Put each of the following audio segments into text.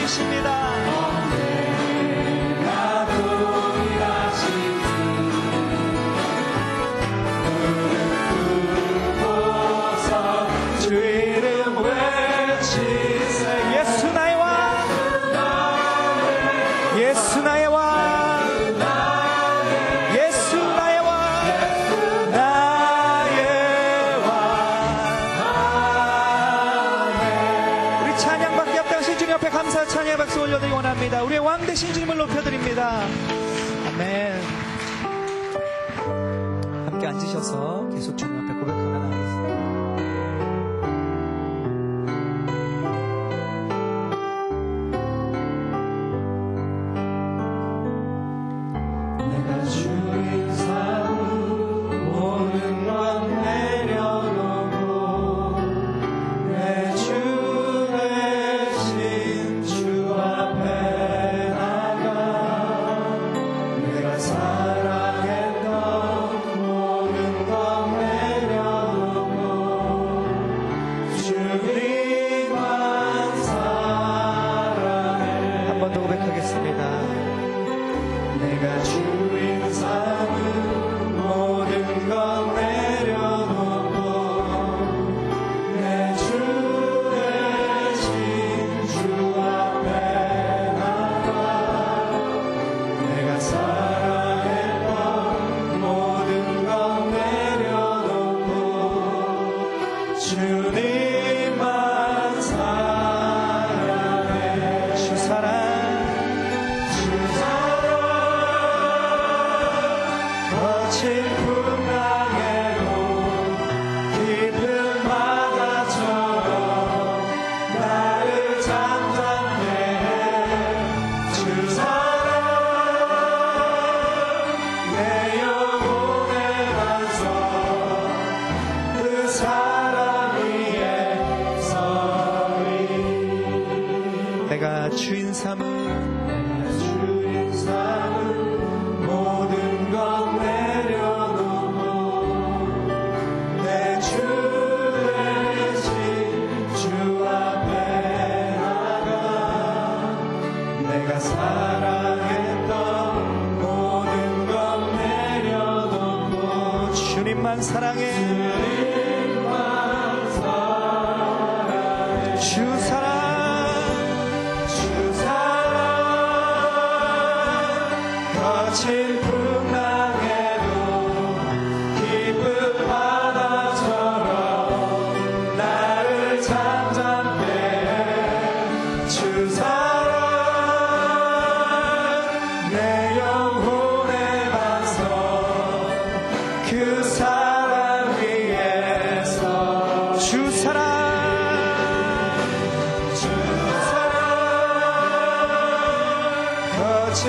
주십니다. 우리의 왕 되신 주님을 높여드립니다. 아멘. 함께 앉으셔서 계속 주님 앞에 고백하며 나가겠습니다. 내가 주인 삼은 모든 건 내려놓고 내 주 대신 주 앞에 내가 주인 삼은 모든 건 내려놓고 내 주 대신 주 앞에 나가 내가 사랑했던 모든 건 내려놓고 주님만 사랑해. 주 사랑 거친 풍랑에도 깊은 바다처럼 나를 잠잠케 해. 주 사랑 내 영혼의 반석 그 사랑 위에 서리. 내가 주인 삼은 모든 건 내려놓고 내 주 대신 주 앞에 나가 내가 사랑했던 모든 건 내려놓고 주님만 사랑해. 주님만 사랑해. 주 사랑 거친 풍랑에도 깊은 바다처럼 나를 잠잠케 해. 주 사랑 내 영혼의 반석 그 사랑 위에서 주 사랑 거친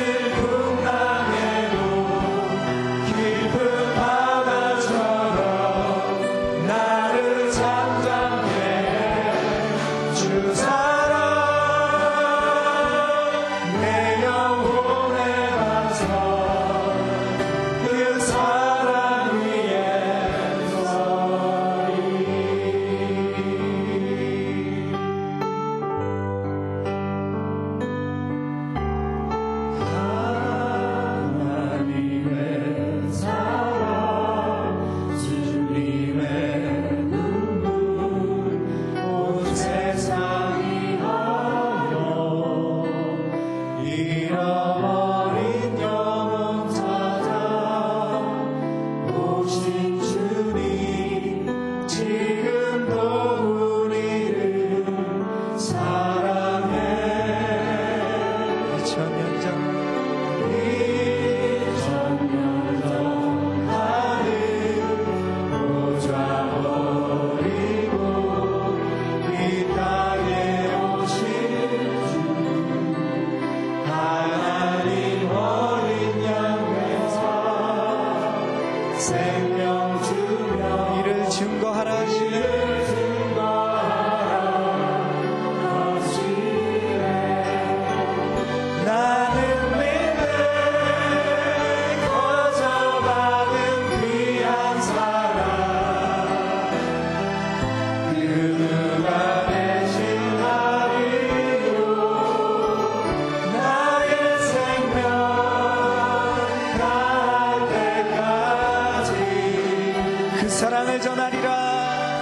전하리라.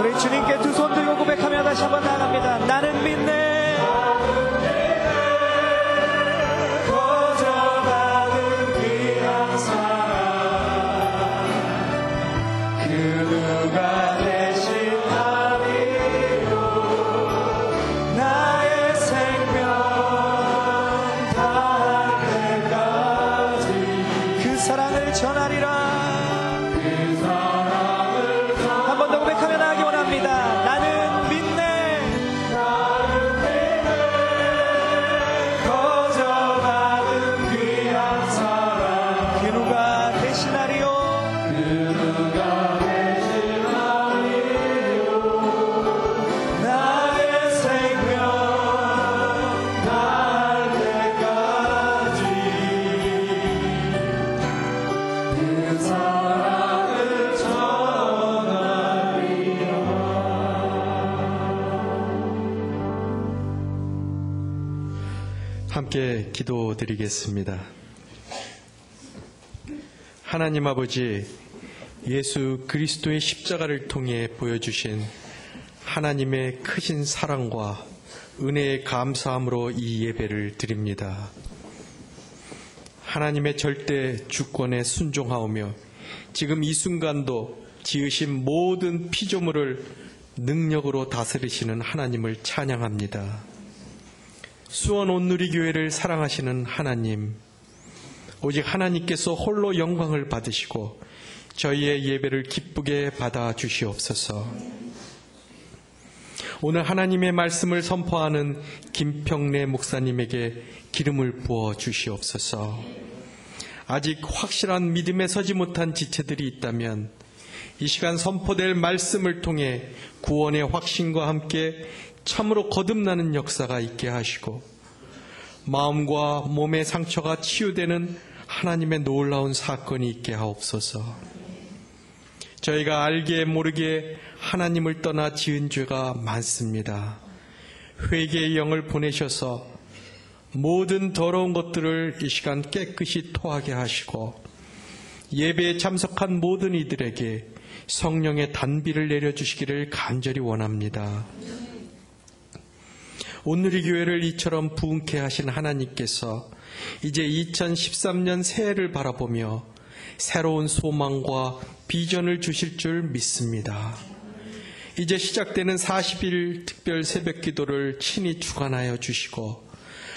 우리 주님께 두 손 들고 고백하며 다시 한번 나아갑니다. 나는 믿네. 거저받은 귀한 사랑 그 누가 대신하리요. 나의 생명 다할 때까지 그 사랑을 전하리라. 한 번 더 고백하며 나가기 원합니다. 나는 믿네. 거저받은 귀한 사랑 그 누가 대신하리요. 나의 생명 다할 때까지 그 사랑을 전하리라. 함께 기도드리겠습니다. 하나님 아버지, 예수 그리스도의 십자가를 통해 보여주신 하나님의 크신 사랑과 은혜의 감사함으로 이 예배를 드립니다. 하나님의 절대 주권에 순종하오며 지금 이 순간도 지으신 모든 피조물을 능력으로 다스리시는 하나님을 찬양합니다. 수원 온누리교회를 사랑하시는 하나님, 오직 하나님께서 홀로 영광을 받으시고 저희의 예배를 기쁘게 받아 주시옵소서. 오늘 하나님의 말씀을 선포하는 김평래 목사님에게 기름을 부어 주시옵소서. 아직 확실한 믿음에 서지 못한 지체들이 있다면 이 시간 선포될 말씀을 통해 구원의 확신과 함께 참으로 거듭나는 역사가 있게 하시고 마음과 몸의 상처가 치유되는 하나님의 놀라운 사건이 있게 하옵소서. 저희가 알게 모르게 하나님을 떠나 지은 죄가 많습니다. 회개의 영을 보내셔서 모든 더러운 것들을 이 시간 깨끗이 토하게 하시고 예배에 참석한 모든 이들에게 성령의 단비를 내려주시기를 간절히 원합니다. 온누리 교회를 이처럼 부흥케 하신 하나님께서 이제 2013년 새해를 바라보며 새로운 소망과 비전을 주실 줄 믿습니다. 이제 시작되는 40일 특별 새벽 기도를 친히 주관하여 주시고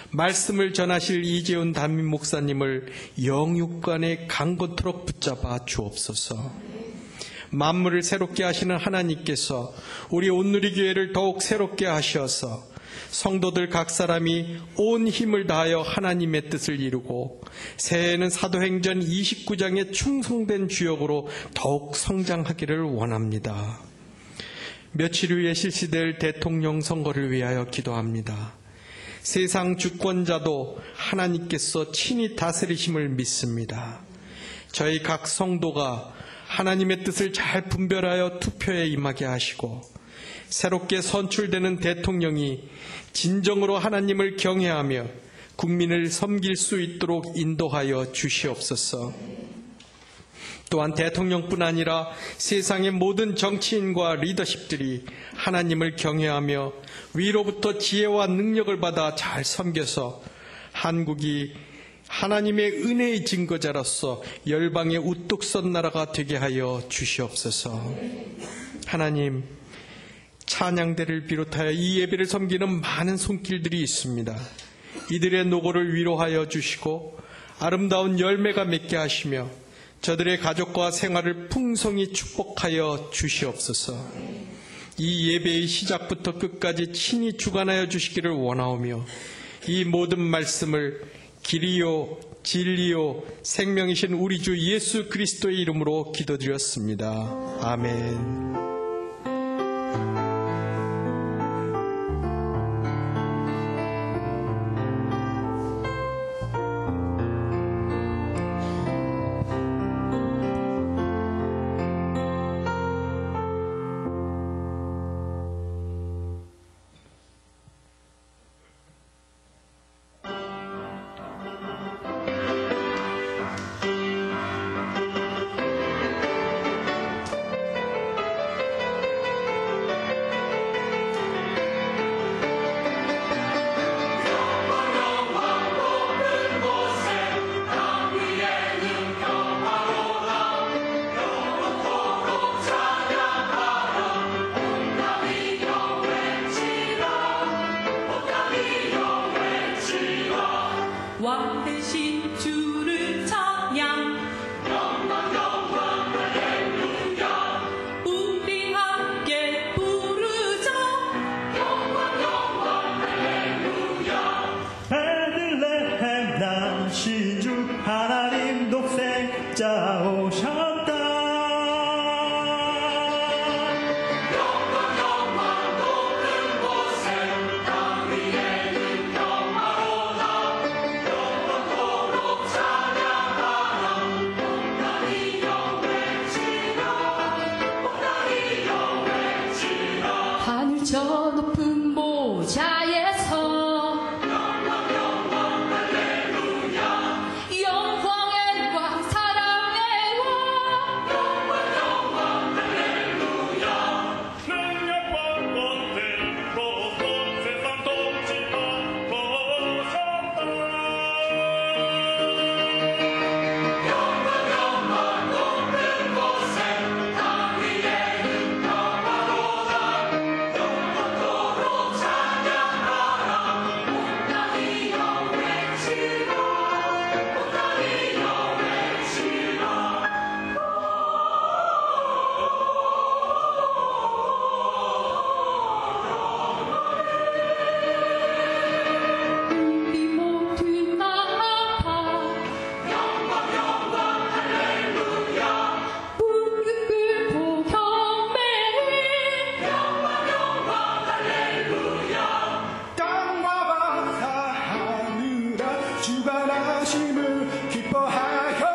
말씀을 전하실 이재훈 담임 목사님을 영육간에 강건토록 붙잡아 주옵소서. 만물을 새롭게 하시는 하나님께서 우리 온누리 교회를 더욱 새롭게 하셔서 성도들 각 사람이 온 힘을 다하여 하나님의 뜻을 이루고 새해에는 사도행전 29장의 충성된 주역으로 더욱 성장하기를 원합니다. 며칠 후에 실시될 대통령 선거를 위하여 기도합니다. 세상 주권자도 하나님께서 친히 다스리심을 믿습니다. 저희 각 성도가 하나님의 뜻을 잘 분별하여 투표에 임하게 하시고 새롭게 선출되는 대통령이 진정으로 하나님을 경외하며 국민을 섬길 수 있도록 인도하여 주시옵소서. 또한 대통령뿐 아니라 세상의 모든 정치인과 리더십들이 하나님을 경외하며 위로부터 지혜와 능력을 받아 잘 섬겨서 한국이 하나님의 은혜의 증거자로서 열방의 우뚝 선 나라가 되게 하여 주시옵소서. 하나님, 찬양대를 비롯하여 이 예배를 섬기는 많은 손길들이 있습니다. 이들의 노고를 위로하여 주시고 아름다운 열매가 맺게 하시며 저들의 가족과 생활을 풍성히 축복하여 주시옵소서. 이 예배의 시작부터 끝까지 친히 주관하여 주시기를 원하오며 이 모든 말씀을 길이요 진리요 생명이신 우리 주 예수 그리스도의 이름으로 기도드렸습니다. 아멘. 보좌에서 영광의 왕 사랑의 왕 능력과 권능으로 세상 통치만 보셨다. 우리 모두 나아가 문을 보경매 땅과 바다 하늘아 주가 나심을 기뻐하여라.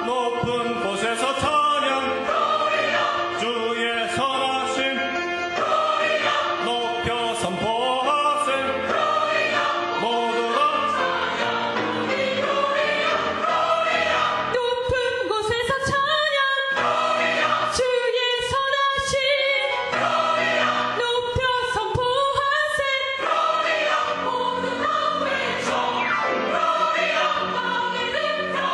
높은 곳에서 찬양 주의 선하심 높여 선포하세 모두가 높은 곳에서 찬양 주의 선하심 높여 선포하세 모두가 외쳐 하늘은 평화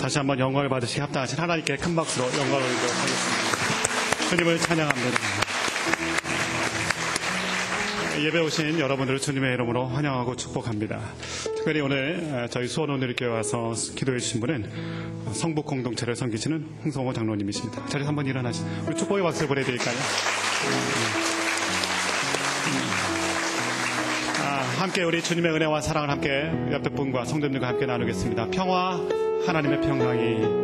다시 한번 영광을 받으시기 합당하신 하나님께 큰 박수로 영광을 드리도록 하겠습니다. 주님을 찬양합니다. 예배 오신 여러분들을 주님의 이름으로 환영하고 축복합니다. 특별히 오늘 저희 수원오늘교회 와서 기도해 주신 분은 성북 공동체를 섬기시는 홍성호 장로님이십니다. 자리에서 한번 일어나시 우리 축복의 박수를 보내드릴까요? 함께 우리 주님의 은혜와 사랑을 함께 옆에 분과 성도님들과 함께 나누겠습니다. 평화, 하나님의 평강이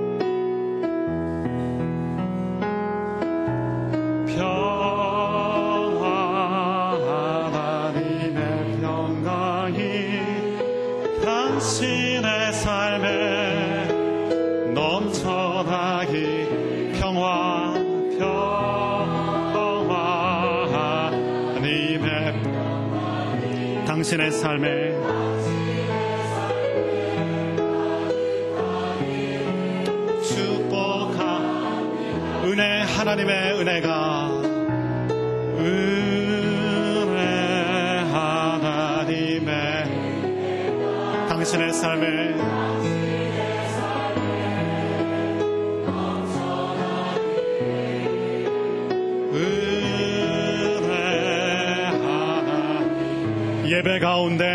하나님의 평강이 당신의 삶에 넘쳐나기 평화 하나님의 당신의 삶에 은혜 하나님의 은혜가 은혜 하나님의 당신의 삶에 은혜 하나 예배 가운데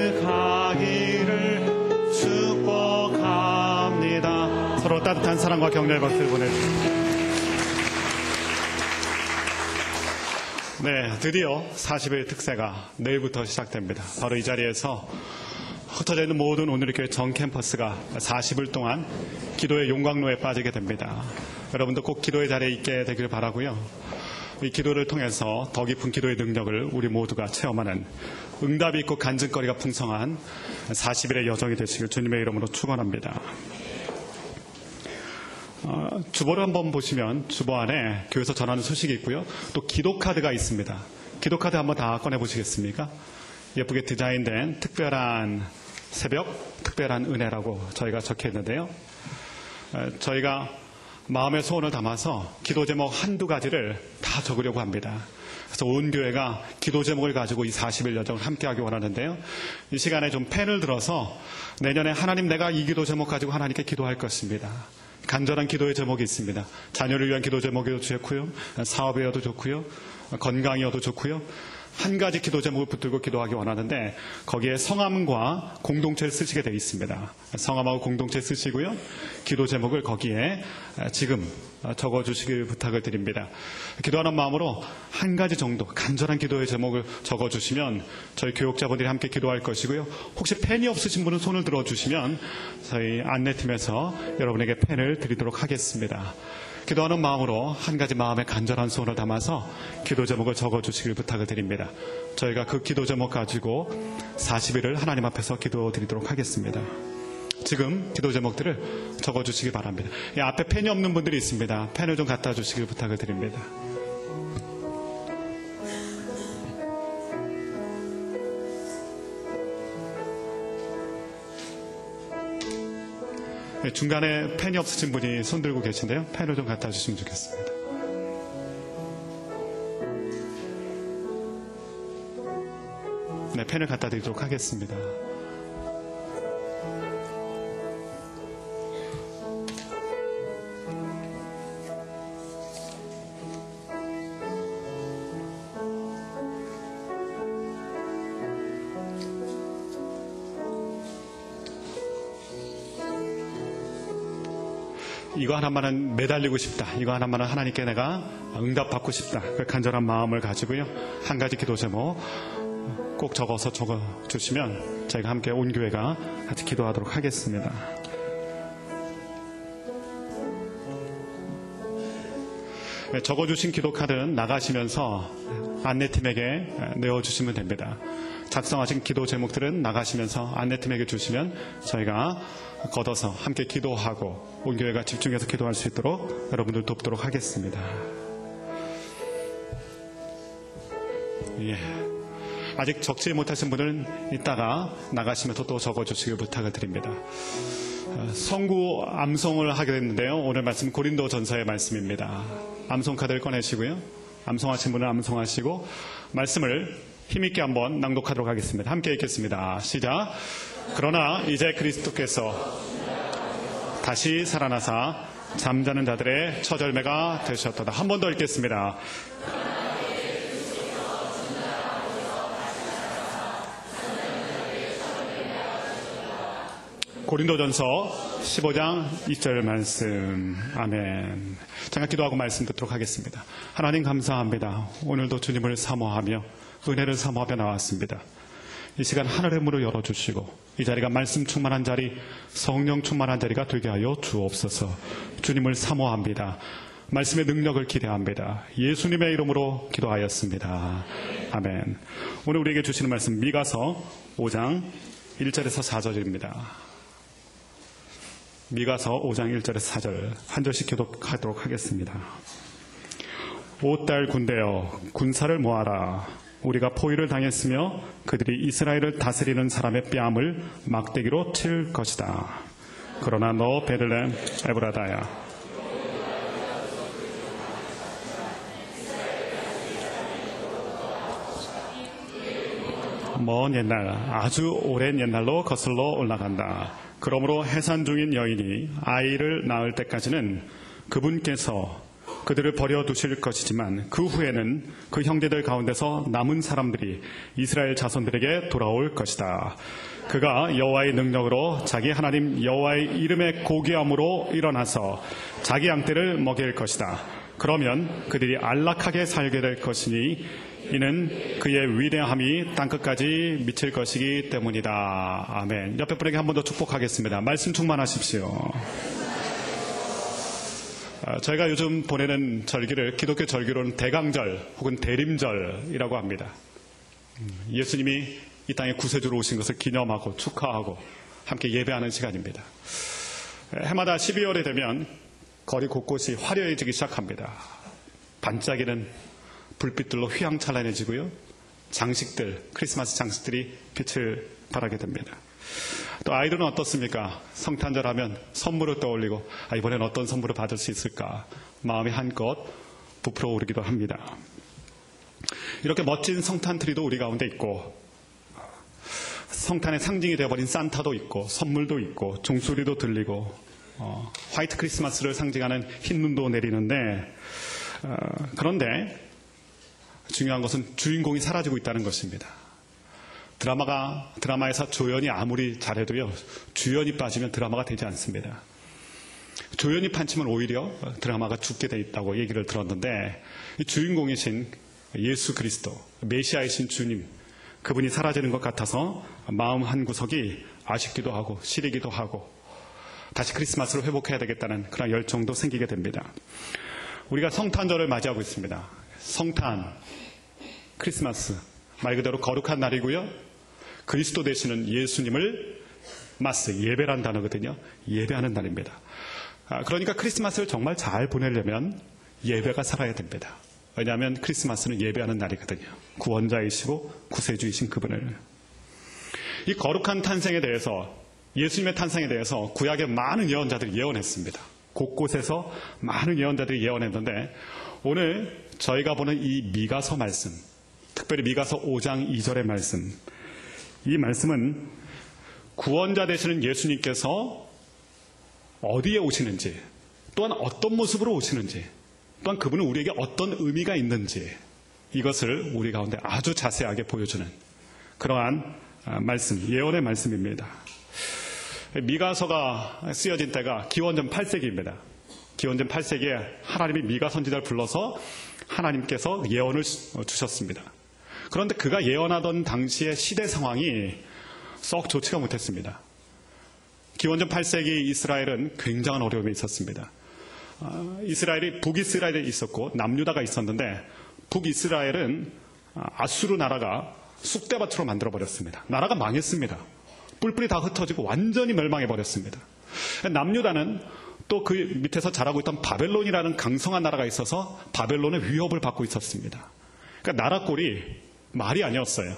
가득하기를 축복합니다. 서로 따뜻한 사랑과 격려의 박수를 보내주십시오. 네, 드디어 40일 특세가 내일부터 시작됩니다. 바로 이 자리에서 흩어져 있는 모든 오늘교회 전 캠퍼스가 40일 동안 기도의 용광로에 빠지게 됩니다. 여러분도 꼭 기도의 자리에 있게 되길 바라고요. 이 기도를 통해서 더 깊은 기도의 능력을 우리 모두가 체험하는 응답이 있고 간증거리가 풍성한 40일의 여정이 되시길 주님의 이름으로 축원합니다. 주보를 한번 보시면 주보 안에 교회에서 전하는 소식이 있고요. 또 기도 카드가 있습니다. 기도 카드 한번 다 꺼내 보시겠습니까? 예쁘게 디자인된 특별한 새벽, 특별한 은혜라고 저희가 적혀 있는데요. 저희가 마음의 소원을 담아서 기도 제목 한두 가지를 다 적으려고 합니다. 그래서 온 교회가 기도 제목을 가지고 이 40일 여정을 함께하기 원하는데요. 이 시간에 좀 펜을 들어서 내년에 하나님 내가 이 기도 제목 가지고 하나님께 기도할 것입니다. 간절한 기도의 제목이 있습니다. 자녀를 위한 기도 제목이어도 좋고요. 사업이어도 좋고요. 건강이어도 좋고요. 한 가지 기도 제목을 붙들고 기도하기 원하는데 거기에 성함과 공동체를 쓰시게 되어 있습니다. 성함하고 공동체 쓰시고요. 기도 제목을 거기에 지금 적어주시길 부탁을 드립니다. 기도하는 마음으로 한 가지 정도 간절한 기도의 제목을 적어주시면 저희 교육자분들이 함께 기도할 것이고요. 혹시 펜이 없으신 분은 손을 들어주시면 저희 안내팀에서 여러분에게 펜을 드리도록 하겠습니다. 기도하는 마음으로 한 가지 마음의 간절한 소원을 담아서 기도 제목을 적어주시길 부탁을 드립니다. 저희가 그 기도 제목 가지고 40일을 하나님 앞에서 기도 드리도록 하겠습니다. 지금 기도 제목들을 적어주시기 바랍니다. 이 앞에 펜이 없는 분들이 있습니다. 펜을 좀 갖다 주시길 부탁을 드립니다. 네, 중간에 펜이 없으신 분이 손 들고 계신데요. 펜을 좀 갖다 주시면 좋겠습니다. 네, 펜을 갖다 드리도록 하겠습니다. 이거 하나만은 매달리고 싶다. 이거 하나만은 하나님께 내가 응답받고 싶다. 그 간절한 마음을 가지고요. 한 가지 기도 제목 꼭 적어서 적어주시면 저희가 함께 온 교회가 같이 기도하도록 하겠습니다. 네, 적어주신 기도 카드는 나가시면서 안내팀에게 내어주시면 됩니다. 작성하신 기도 제목들은 나가시면서 안내팀에게 주시면 저희가 걷어서 함께 기도하고 온 교회가 집중해서 기도할 수 있도록 여러분들 돕도록 하겠습니다. 예. 아직 적지 못하신 분은 이따가 나가시면서 또 적어주시길 부탁을 드립니다. 성구 암송을 하게 됐는데요. 오늘 말씀 고린도 전서의 말씀입니다. 암송 카드를 꺼내시고요. 암송하신 분은 암송하시고 말씀을 힘있게 한번 낭독하도록 하겠습니다. 함께 읽겠습니다. 시작. 그러나 이제 그리스도께서 다시 살아나사 잠자는 자들의 처절매가 되셨도다. 한 번 더 읽겠습니다. 고린도전서 15장 2절 말씀. 아멘. 제가 기도하고 말씀 듣도록 하겠습니다. 하나님 감사합니다. 오늘도 주님을 사모하며 은혜를 사모하며 나왔습니다. 이 시간 하늘의 문을 열어주시고 이 자리가 말씀 충만한 자리, 성령 충만한 자리가 되게 하여 주옵소서. 주님을 사모합니다. 말씀의 능력을 기대합니다. 예수님의 이름으로 기도하였습니다. 아멘. 오늘 우리에게 주시는 말씀 미가서 5장 1절에서 4절입니다. 미가서 5장 1절에서 4절 한 절씩 교독하도록 하겠습니다. 오 딸 군대여 군사를 모아라. 우리가 포위를 당했으며 그들이 이스라엘을 다스리는 사람의 뺨을 막대기로 칠 것이다. 그러나 너 베들레헴 에브라다야 먼 옛날 아주 오랜 옛날로 거슬러 올라간다. 그러므로 해산 중인 여인이 아이를 낳을 때까지는 그분께서 그들을 버려두실 것이지만 그 후에는 그 형제들 가운데서 남은 사람들이 이스라엘 자손들에게 돌아올 것이다. 그가 여호와의 능력으로 자기 하나님 여호와의 이름의 고귀함으로 일어나서 자기 양떼를 먹일 것이다. 그러면 그들이 안락하게 살게 될 것이니 이는 그의 위대함이 땅끝까지 미칠 것이기 때문이다. 아멘. 옆에 분에게 한 번 더 축복하겠습니다. 말씀 충만하십시오. 저희가 요즘 보내는 절기를 기독교 절기로는 대강절 혹은 대림절이라고 합니다. 예수님이 이 땅에 구세주로 오신 것을 기념하고 축하하고 함께 예배하는 시간입니다. 해마다 12월에 되면 거리 곳곳이 화려해지기 시작합니다. 반짝이는 불빛들로 휘황찬란해지고요. 장식들, 크리스마스 장식들이 빛을 발하게 됩니다. 또 아이들은 어떻습니까? 성탄절 하면 선물을 떠올리고 이번엔 어떤 선물을 받을 수 있을까? 마음이 한껏 부풀어 오르기도 합니다. 이렇게 멋진 성탄트리도 우리 가운데 있고 성탄의 상징이 되어버린 산타도 있고 선물도 있고 종소리도 들리고 화이트 크리스마스를 상징하는 흰 눈도 내리는데 그런데 중요한 것은 주인공이 사라지고 있다는 것입니다. 드라마에서 조연이 아무리 잘해도요, 주연이 빠지면 드라마가 되지 않습니다. 조연이 판치면 오히려 드라마가 죽게 돼 있다고 얘기를 들었는데, 이 주인공이신 예수 그리스도, 메시아이신 주님, 그분이 사라지는 것 같아서 마음 한구석이 아쉽기도 하고 시리기도 하고 다시 크리스마스를 회복해야 되겠다는 그런 열정도 생기게 됩니다. 우리가 성탄절을 맞이하고 있습니다. 성탄, 크리스마스, 말 그대로 거룩한 날이고요. 그리스도 되시는 예수님을 예배란 단어거든요. 예배하는 날입니다. 그러니까 크리스마스를 정말 잘 보내려면 예배가 살아야 됩니다. 왜냐하면 크리스마스는 예배하는 날이거든요. 구원자이시고 구세주이신 그분을. 이 거룩한 탄생에 대해서, 예수님의 탄생에 대해서 구약의 많은 예언자들이 예언했습니다. 곳곳에서 많은 예언자들이 예언했는데 오늘 저희가 보는 이 미가서 말씀, 특별히 미가서 5장 2절의 말씀, 이 말씀은 구원자 되시는 예수님께서 어디에 오시는지, 또한 어떤 모습으로 오시는지, 또한 그분은 우리에게 어떤 의미가 있는지, 이것을 우리 가운데 아주 자세하게 보여주는 그러한 말씀, 예언의 말씀입니다. 미가서가 쓰여진 때가 기원전 8세기입니다. 기원전 8세기에 하나님이 미가 선지자를 불러서 하나님께서 예언을 주셨습니다. 그런데 그가 예언하던 당시의 시대 상황이 썩 좋지가 못했습니다. 기원전 8세기 이스라엘은 굉장한 어려움이 있었습니다. 북이스라엘에 있었고 남유다가 있었는데 북이스라엘은 아수르 나라가 쑥대밭으로 만들어버렸습니다. 나라가 망했습니다. 뿔뿔이 다 흩어지고 완전히 멸망해버렸습니다. 남유다는 또 그 밑에서 자라고 있던 바벨론이라는 강성한 나라가 있어서 바벨론의 위협을 받고 있었습니다. 그러니까 나라 꼴이 말이 아니었어요.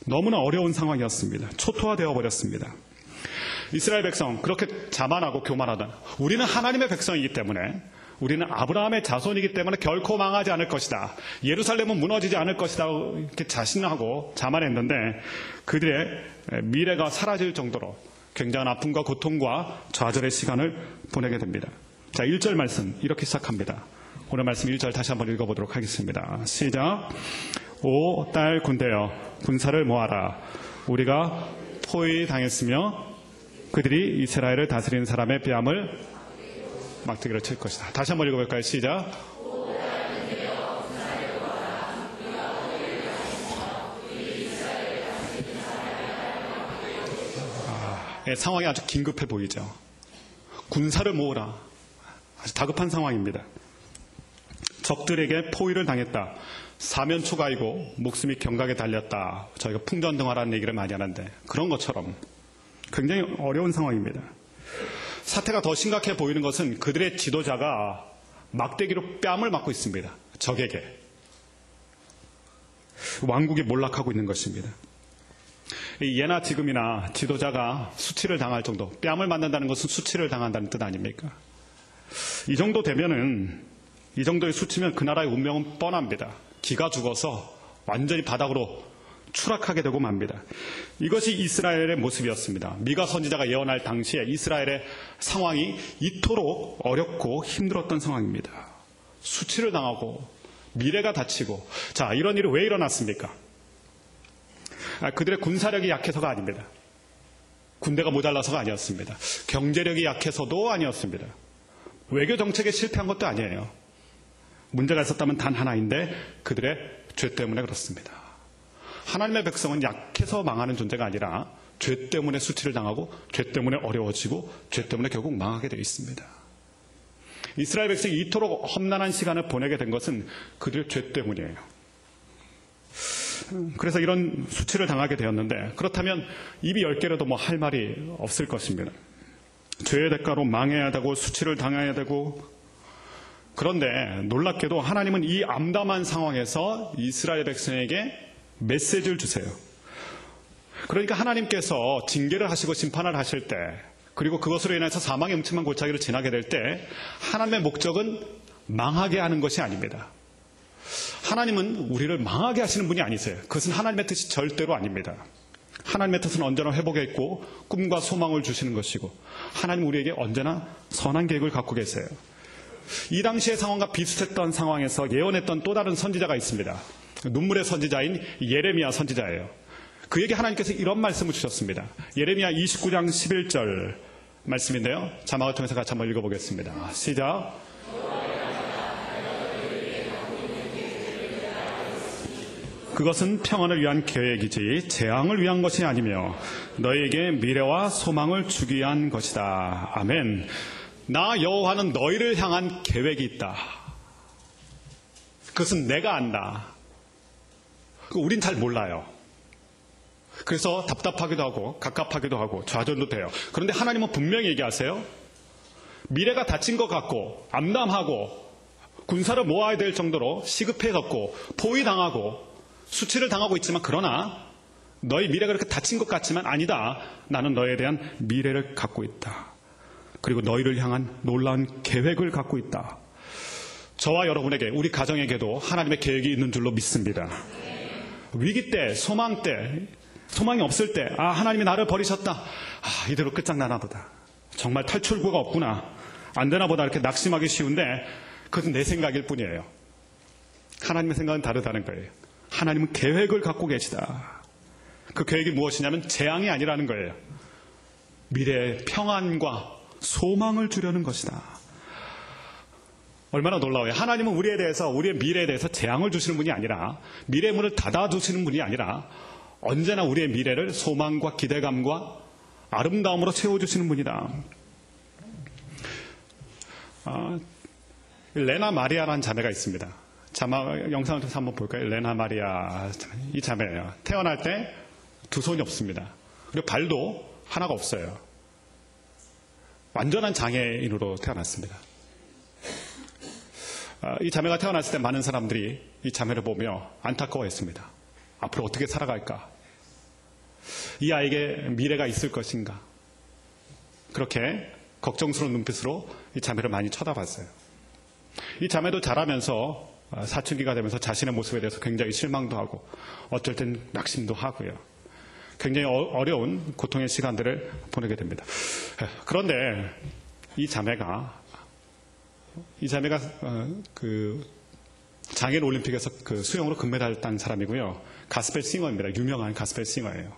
너무나 어려운 상황이었습니다. 초토화되어 버렸습니다. 이스라엘 백성 그렇게 자만하고 교만하다. 우리는 하나님의 백성이기 때문에, 우리는 아브라함의 자손이기 때문에 결코 망하지 않을 것이다. 예루살렘은 무너지지 않을 것이다. 이렇게 자신하고 자만했는데 그들의 미래가 사라질 정도로 굉장한 아픔과 고통과 좌절의 시간을 보내게 됩니다. 자, 1절 말씀 이렇게 시작합니다. 오늘 말씀 1절 다시 한번 읽어보도록 하겠습니다. 시작. 오 딸 군대여 군사를 모아라. 우리가 포위당했으며 그들이 이스라엘을 다스리는 사람의 뺨을 막대기로 칠 것이다. 다시 한번 읽어볼까요? 시작. 상황이 아주 긴급해 보이죠. 군사를 모으라. 아주 다급한 상황입니다. 적들에게 포위를 당했다. 사면 초가이고 목숨이 경각에 달렸다. 저희가 풍전등화라는 얘기를 많이 하는데 그런 것처럼 굉장히 어려운 상황입니다. 사태가 더 심각해 보이는 것은 그들의 지도자가 막대기로 뺨을 맞고 있습니다. 적에게. 왕국이 몰락하고 있는 것입니다. 예나 지금이나 지도자가 수치를 당할 정도, 뺨을 맞는다는 것은 수치를 당한다는 뜻 아닙니까? 이 정도 되면은, 이 정도의 수치면 그 나라의 운명은 뻔합니다. 기가 죽어서 완전히 바닥으로 추락하게 되고 맙니다. 이것이 이스라엘의 모습이었습니다. 미가 선지자가 예언할 당시에 이스라엘의 상황이 이토록 어렵고 힘들었던 상황입니다. 수치를 당하고 미래가 닫히고, 자, 이런 일이 왜 일어났습니까? 그들의 군사력이 약해서가 아닙니다. 군대가 모자라서가 아니었습니다. 경제력이 약해서도 아니었습니다. 외교 정책에 실패한 것도 아니에요. 문제가 있었다면 단 하나인데 그들의 죄 때문에 그렇습니다. 하나님의 백성은 약해서 망하는 존재가 아니라 죄 때문에 수치를 당하고 죄 때문에 어려워지고 죄 때문에 결국 망하게 되어 있습니다. 이스라엘 백성이 이토록 험난한 시간을 보내게 된 것은 그들의 죄 때문이에요. 그래서 이런 수치를 당하게 되었는데, 그렇다면 입이 10개라도 뭐 할 말이 없을 것입니다. 죄의 대가로 망해야 되고 수치를 당해야 되고, 그런데 놀랍게도 하나님은 이 암담한 상황에서 이스라엘 백성에게 메시지를 주세요. 그러니까 하나님께서 징계를 하시고 심판을 하실 때, 그리고 그것으로 인해서 사망의 음침한 골짜기를 지나게 될 때 하나님의 목적은 망하게 하는 것이 아닙니다. 하나님은 우리를 망하게 하시는 분이 아니세요. 그것은 하나님의 뜻이 절대로 아닙니다. 하나님의 뜻은 언제나 회복에 있고 꿈과 소망을 주시는 것이고, 하나님 우리에게 언제나 선한 계획을 갖고 계세요. 이 당시의 상황과 비슷했던 상황에서 예언했던 또 다른 선지자가 있습니다. 눈물의 선지자인 예레미야 선지자예요. 그에게 하나님께서 이런 말씀을 주셨습니다. 예레미야 29장 11절 말씀인데요. 자막을 통해서 같이 한번 읽어보겠습니다. 시작. 그것은 평안을 위한 계획이지 재앙을 위한 것이 아니며 너희에게 미래와 소망을 주기 위한 것이다. 아멘. 나 여호와는 너희를 향한 계획이 있다. 그것은 내가 안다. 우린 잘 몰라요. 그래서 답답하기도 하고 갑갑하기도 하고 좌절도 돼요. 그런데 하나님은 분명히 얘기하세요. 미래가 닫힌 것 같고 암담하고 군사를 모아야 될 정도로 시급해졌고 포위당하고 수치를 당하고 있지만, 그러나 너희 미래가 그렇게 닫힌 것 같지만 아니다. 나는 너희에 대한 미래를 갖고 있다. 그리고 너희를 향한 놀라운 계획을 갖고 있다. 저와 여러분에게, 우리 가정에게도 하나님의 계획이 있는 줄로 믿습니다. 위기 때, 소망 때, 소망이 없을 때, 하나님이 나를 버리셨다. 이대로 끝장나나 보다. 정말 탈출구가 없구나. 안 되나 보다. 이렇게 낙심하기 쉬운데 그것은 내 생각일 뿐이에요. 하나님의 생각은 다르다는 거예요. 하나님은 계획을 갖고 계시다. 그 계획이 무엇이냐면 재앙이 아니라는 거예요. 미래의 평안과 소망을 주려는 것이다. 얼마나 놀라워요. 하나님은 우리에 대해서, 우리의 미래에 대해서 재앙을 주시는 분이 아니라, 미래의 문을 닫아두시는 분이 아니라 언제나 우리의 미래를 소망과 기대감과 아름다움으로 채워주시는 분이다. 레나 마리아라는 자매가 있습니다. 영상을 통해서 한번 볼까요? 레나 마리아, 이 자매예요. 태어날 때 두 손이 없습니다. 그리고 발도 하나가 없어요. 완전한 장애인으로 태어났습니다. 이 자매가 태어났을 때 많은 사람들이 이 자매를 보며 안타까워했습니다. 앞으로 어떻게 살아갈까? 이 아이에게 미래가 있을 것인가? 그렇게 걱정스러운 눈빛으로 이 자매를 많이 쳐다봤어요. 이 자매도 자라면서 사춘기가 되면서 자신의 모습에 대해서 굉장히 실망도 하고 어쩔 땐 낙심도 하고요. 굉장히 어려운 고통의 시간들을 보내게 됩니다. 그런데 이 자매가 그 장애인 올림픽에서 그 수영으로 금메달 딴 사람이고요. 가스펠 싱어입니다. 유명한 가스펠 싱어예요.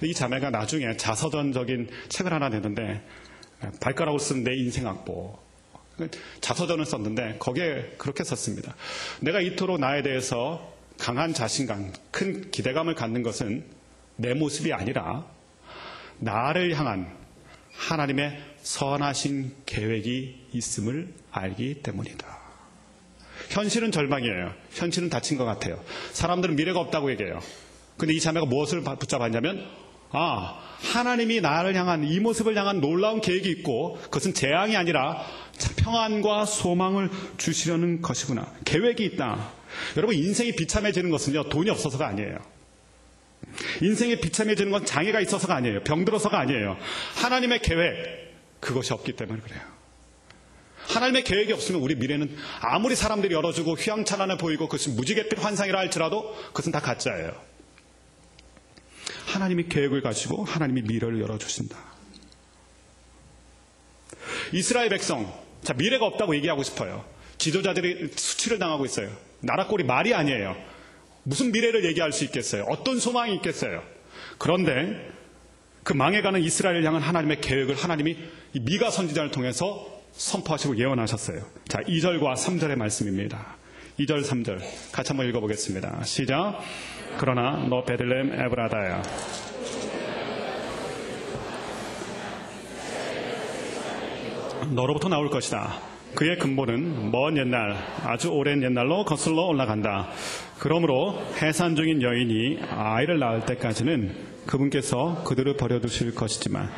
이 자매가 나중에 자서전적인 책을 하나 냈는데, 발가락으로 쓴 내 인생 악보, 자서전을 썼는데 거기에 그렇게 썼습니다. 내가 이토록 나에 대해서 강한 자신감, 큰 기대감을 갖는 것은 내 모습이 아니라 나를 향한 하나님의 선하신 계획이 있음을 알기 때문이다. 현실은 절망이에요. 현실은 닫힌 것 같아요. 사람들은 미래가 없다고 얘기해요. 근데 이 자매가 무엇을 붙잡았냐면, 하나님이 나를 향한, 이 모습을 향한 놀라운 계획이 있고 그것은 재앙이 아니라 평안과 소망을 주시려는 것이구나. 계획이 있다. 여러분, 인생이 비참해지는 것은요, 돈이 없어서가 아니에요. 인생이 비참해지는 건 장애가 있어서가 아니에요. 병들어서가 아니에요. 하나님의 계획, 그것이 없기 때문에 그래요. 하나님의 계획이 없으면 우리 미래는 아무리 사람들이 열어주고 휘황찬란해 보이고 그것이 무지갯빛 환상이라 할지라도 그것은 다 가짜예요. 하나님이 계획을 가지고 하나님이 미래를 열어주신다. 이스라엘 백성, 미래가 없다고 얘기하고 싶어요. 지도자들이 수치를 당하고 있어요. 나라 꼴이 말이 아니에요. 무슨 미래를 얘기할 수 있겠어요? 어떤 소망이 있겠어요? 그런데 그 망해가는 이스라엘을 향한 하나님의 계획을 하나님이 이 미가 선지자를 통해서 선포하시고 예언하셨어요. 자, 2절과 3절의 말씀입니다. 2절, 3절 같이 한번 읽어보겠습니다. 시작. 그러나 너 베들레헴 에브라다야, 너로부터 나올 것이다. 그의 근본은 먼 옛날, 아주 오랜 옛날로 거슬러 올라간다. 그러므로 해산 중인 여인이 아이를 낳을 때까지는 그분께서 그들을 버려두실 것이지만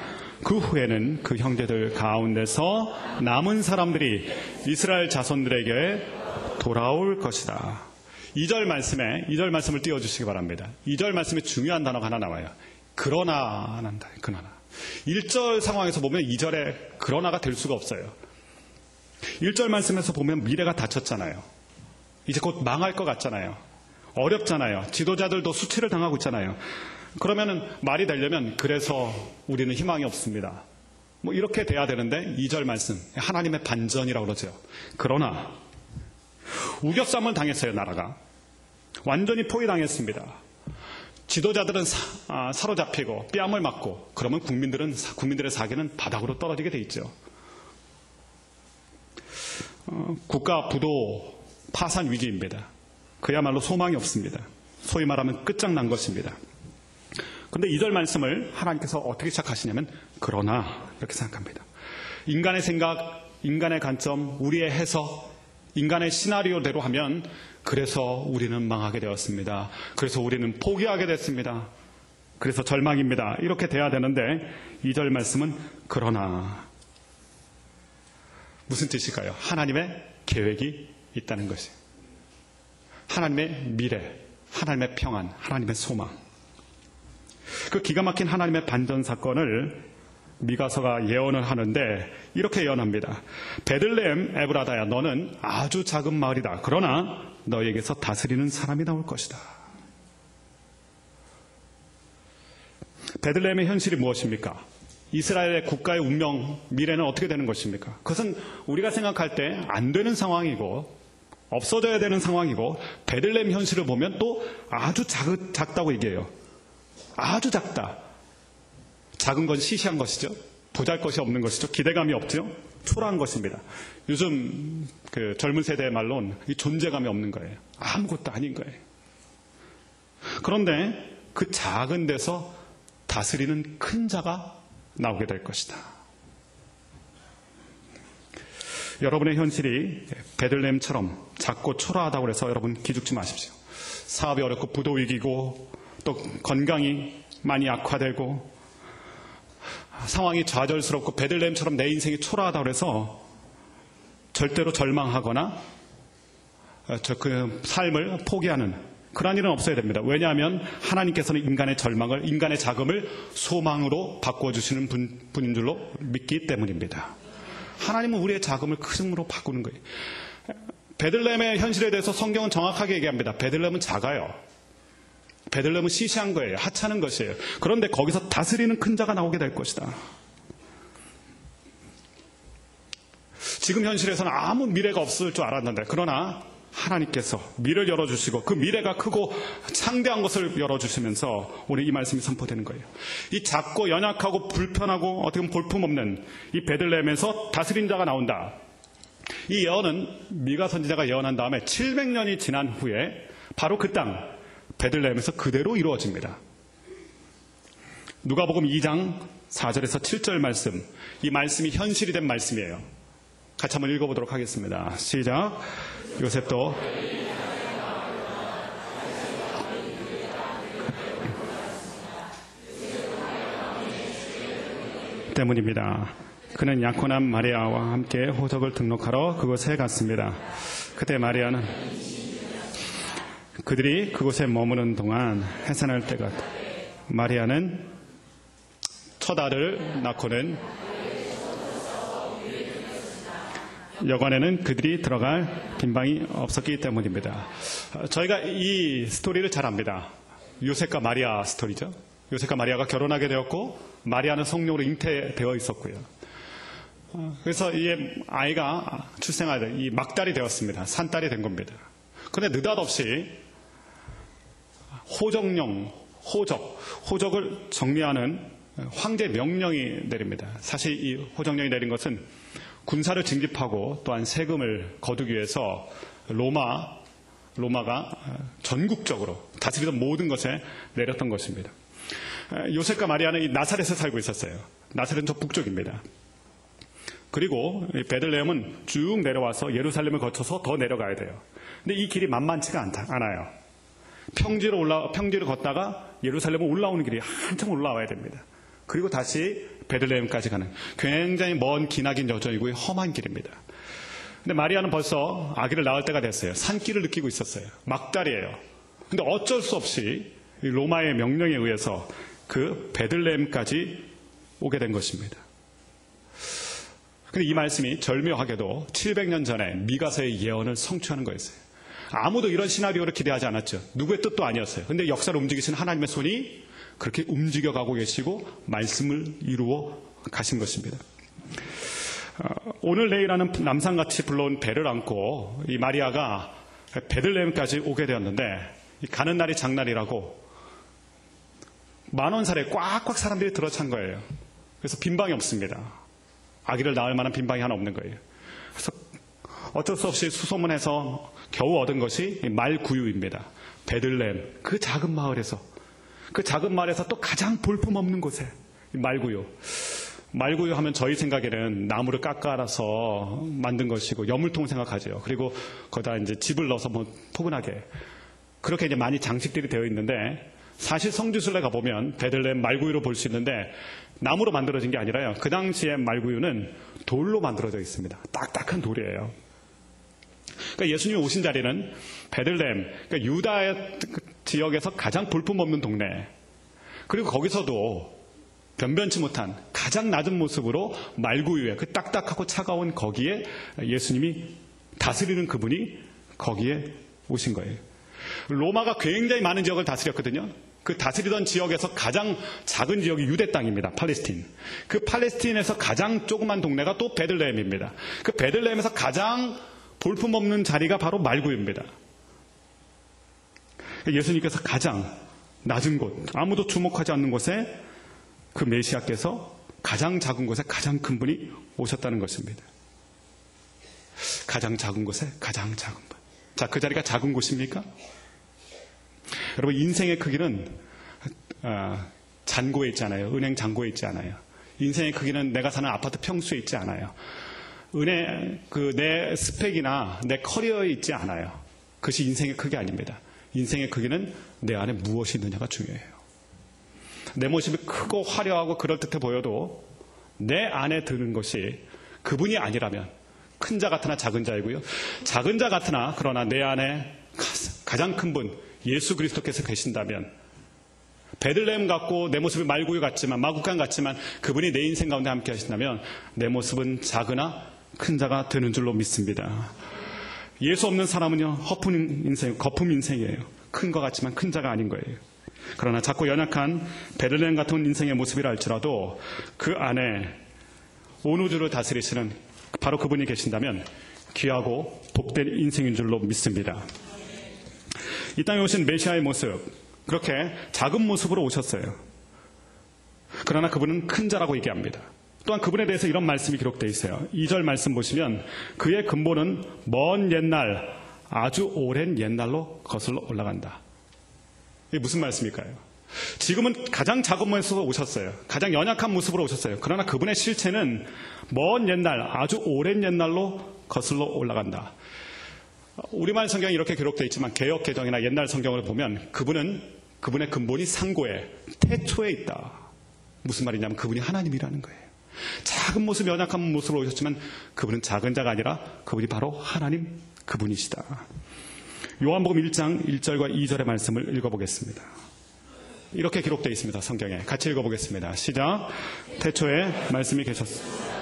그 후에는 그 형제들 가운데서 남은 사람들이 이스라엘 자손들에게 돌아올 것이다. 2절 말씀을 띄워주시기 바랍니다. 2절 말씀에 중요한 단어가 하나 나와요. 그러나 난다. 그러나. 1절 상황에서 보면 2절에 그러나가 될 수가 없어요. 1절 말씀에서 보면 미래가 닫혔잖아요. 이제 곧 망할 것 같잖아요. 어렵잖아요. 지도자들도 수치를 당하고 있잖아요. 그러면은 말이 되려면 그래서 우리는 희망이 없습니다. 뭐 이렇게 돼야 되는데 2절 말씀 하나님의 반전이라고 그러죠. 그러나 우겨쌈을 당했어요. 나라가 완전히 포위당했습니다. 지도자들은 사로잡히고 뺨을 맞고 그러면 국민들의 사기는 바닥으로 떨어지게 돼 있죠. 국가 부도 파산 위기입니다. 그야말로 소망이 없습니다. 소위 말하면 끝장난 것입니다. 그런데 2절 말씀을 하나님께서 어떻게 시작하시냐면 그러나 이렇게 생각합니다. 인간의 생각, 인간의 관점, 우리의 해석, 인간의 시나리오대로 하면 그래서 우리는 망하게 되었습니다. 그래서 우리는 포기하게 됐습니다. 그래서 절망입니다. 이렇게 돼야 되는데 2절 말씀은 그러나 무슨 뜻일까요? 하나님의 계획이 있다는 것이. 하나님의 미래, 하나님의 평안, 하나님의 소망. 그 기가 막힌 하나님의 반전 사건을 미가서가 예언을 하는데 이렇게 예언합니다. 베들레헴 에브라다야 너는 아주 작은 마을이다. 그러나 너에게서 다스리는 사람이 나올 것이다. 베들레헴의 현실이 무엇입니까? 이스라엘의 국가의 운명, 미래는 어떻게 되는 것입니까? 그것은 우리가 생각할 때 안 되는 상황이고 없어져야 되는 상황이고 베들레헴 현실을 보면 또 아주 작다고 얘기해요. 아주 작다. 작은 건 시시한 것이죠. 보잘것이 없는 것이죠. 기대감이 없죠. 초라한 것입니다. 요즘 그 젊은 세대의 말로는 이 존재감이 없는 거예요. 아무것도 아닌 거예요. 그런데 그 작은 데서 다스리는 큰 자가 나오게 될 것이다. 여러분의 현실이 베들레헴처럼 작고 초라하다고 해서 여러분 기죽지 마십시오. 사업이 어렵고 부도 위기고 또 건강이 많이 악화되고 상황이 좌절스럽고 베들레헴처럼 내 인생이 초라하다고 해서 절대로 절망하거나 그 삶을 포기하는 그런 일은 없어야 됩니다. 왜냐하면 하나님께서는 인간의 절망을, 인간의 자금을 소망으로 바꿔주시는 분인 줄로 믿기 때문입니다. 하나님은 우리의 자금을 큰 힘으로 바꾸는 거예요. 베들레헴의 현실에 대해서 성경은 정확하게 얘기합니다. 베들레헴은 작아요. 베들레헴은 시시한 거예요. 하찮은 것이에요. 그런데 거기서 다스리는 큰 자가 나오게 될 것이다. 지금 현실에서는 아무 미래가 없을 줄 알았는데 그러나 하나님께서 미래를 열어주시고 그 미래가 크고 창대한 것을 열어주시면서 우리 이 말씀이 선포되는 거예요. 이 작고 연약하고 불편하고 어떻게 보면 볼품없는 이 베들레헴에서 다스린 자가 나온다. 이 예언은 미가 선지자가 예언한 다음에 700년이 지난 후에 바로 그 땅 베들레헴에서 그대로 이루어집니다. 누가복음 2장 4절에서 7절 말씀, 이 말씀이 현실이 된 말씀이에요. 같이 한번 읽어보도록 하겠습니다. 시작. 요셉도 때문입니다. 그는 약혼한 마리아와 함께 호적을 등록하러 그곳에 갔습니다. 그때 마리아는 그들이 그곳에 머무는 동안 해산할 때가 마리아는 첫 아들을 낳고는 여관에는 그들이 들어갈 빈방이 없었기 때문입니다. 저희가 이 스토리를 잘 압니다. 요셉과 마리아 스토리죠. 요셉과 마리아가 결혼하게 되었고 마리아는 성령으로 잉태되어 있었고요. 그래서 이 아이가 출생하되 이 막달이 되었습니다. 산딸이 된 겁니다. 그런데 느닷없이 호적을 정리하는 황제 명령이 내립니다. 사실 이 호정령이 내린 것은 군사를 징집하고 또한 세금을 거두기 위해서 로마가 전국적으로 다스리던 모든 것에 내렸던 것입니다. 요셉과 마리아는 이 나사렛에 살고 있었어요. 나사렛은 저 북쪽입니다. 그리고 베들레헴은 쭉 내려와서 예루살렘을 거쳐서 더 내려가야 돼요. 근데 이 길이 만만치가 않아요. 평지를 걷다가 예루살렘을 올라오는 길이 한참 올라와야 됩니다. 그리고 다시 베들레헴까지 가는 굉장히 먼 기나긴 여정이고 험한 길입니다. 근데 마리아는 벌써 아기를 낳을 때가 됐어요. 산기를 느끼고 있었어요. 막달이에요. 근데 어쩔 수 없이 로마의 명령에 의해서 그 베들레헴까지 오게 된 것입니다. 근데 이 말씀이 절묘하게도 700년 전에 미가서의 예언을 성취하는 거였어요. 아무도 이런 시나리오를 기대하지 않았죠. 누구의 뜻도 아니었어요. 근데 역사를 움직이시는 하나님의 손이 그렇게 움직여가고 계시고 말씀을 이루어 가신 것입니다. 오늘 내일하는 남산같이 불러온 배를 안고 이 마리아가 베들레헴까지 오게 되었는데 가는 날이 장날이라고 만원살에 꽉꽉 사람들이 들어찬 거예요. 그래서 빈방이 없습니다. 아기를 낳을 만한 빈방이 하나 없는 거예요. 그래서 어쩔 수 없이 수소문해서 겨우 얻은 것이 말구유입니다. 베들레헴, 그 작은 마을에서 또 가장 볼품없는 곳에 말구유. 말구유 하면 저희 생각에는 나무를 깎아서 만든 것이고 여물통 생각하죠. 그리고 거기다 이제 집을 넣어서 뭐 포근하게 그렇게 이제 많이 장식들이 되어 있는데 사실 성지순례 가보면 베들레헴 말구유로 볼 수 있는데 나무로 만들어진 게 아니라요. 그 당시에 말구유는 돌로 만들어져 있습니다. 딱딱한 돌이에요. 그러니까 예수님이 오신 자리는 베들레헴, 그러니까 유다의 지역에서 가장 볼품없는 동네. 그리고 거기서도 변변치 못한 가장 낮은 모습으로 말구유에 그 딱딱하고 차가운 거기에 예수님이 다스리는 그분이 거기에 오신 거예요. 로마가 굉장히 많은 지역을 다스렸거든요. 그 다스리던 지역에서 가장 작은 지역이 유대 땅입니다. 팔레스틴. 그 팔레스틴에서 가장 조그만 동네가 또 베들레헴입니다. 그 베들레헴에서 가장 볼품없는 자리가 바로 말구유입니다. 예수님께서 가장 낮은 곳, 아무도 주목하지 않는 곳에 그 메시아께서 가장 작은 곳에 가장 큰 분이 오셨다는 것입니다. 가장 작은 곳에 가장 작은 분. 자, 그 자리가 작은 곳입니까? 여러분, 인생의 크기는 잔고에 있지 않아요. 은행 잔고에 있지 않아요. 인생의 크기는 내가 사는 아파트 평수에 있지 않아요. 내 스펙이나 내 커리어에 있지 않아요. 그것이 인생의 크기 아닙니다. 인생의 크기는 내 안에 무엇이 있느냐가 중요해요. 내 모습이 크고 화려하고 그럴듯해 보여도 내 안에 드는 것이 그분이 아니라면 큰 자 같으나 작은 자이고요. 작은 자 같으나 그러나 내 안에 가장 큰 분 예수 그리스도께서 계신다면 베들레헴 같고 내 모습이 말구유 같지만 마구간 같지만 그분이 내 인생 가운데 함께 하신다면 내 모습은 작으나 큰 자가 되는 줄로 믿습니다. 예수 없는 사람은요 허풍 인생, 거품 인생이에요. 큰 것 같지만 큰 자가 아닌 거예요. 그러나 작고 연약한 베들레헴 같은 인생의 모습이라 할지라도 그 안에 온 우주를 다스리시는 바로 그분이 계신다면 귀하고 복된 인생인 줄로 믿습니다. 이 땅에 오신 메시아의 모습, 그렇게 작은 모습으로 오셨어요. 그러나 그분은 큰 자라고 얘기합니다. 또한 그분에 대해서 이런 말씀이 기록되어 있어요. 2절 말씀 보시면 그의 근본은 먼 옛날, 아주 오랜 옛날로 거슬러 올라간다. 이게 무슨 말씀일까요? 지금은 가장 작은 모습으로 오셨어요. 가장 연약한 모습으로 오셨어요. 그러나 그분의 실체는 먼 옛날, 아주 오랜 옛날로 거슬러 올라간다. 우리말 성경이 이렇게 기록되어 있지만 개역 개정이나 옛날 성경을 보면 그분의 근본이 상고에 태초에 있다. 무슨 말이냐면 그분이 하나님이라는 거예요. 작은 모습, 연약한 모습으로 오셨지만 그분은 작은 자가 아니라 그분이 바로 하나님 그분이시다. 요한복음 1장 1절과 2절의 말씀을 읽어보겠습니다. 이렇게 기록되어 있습니다. 성경에. 같이 읽어보겠습니다. 시작. 태초에 말씀이 계셨습니다.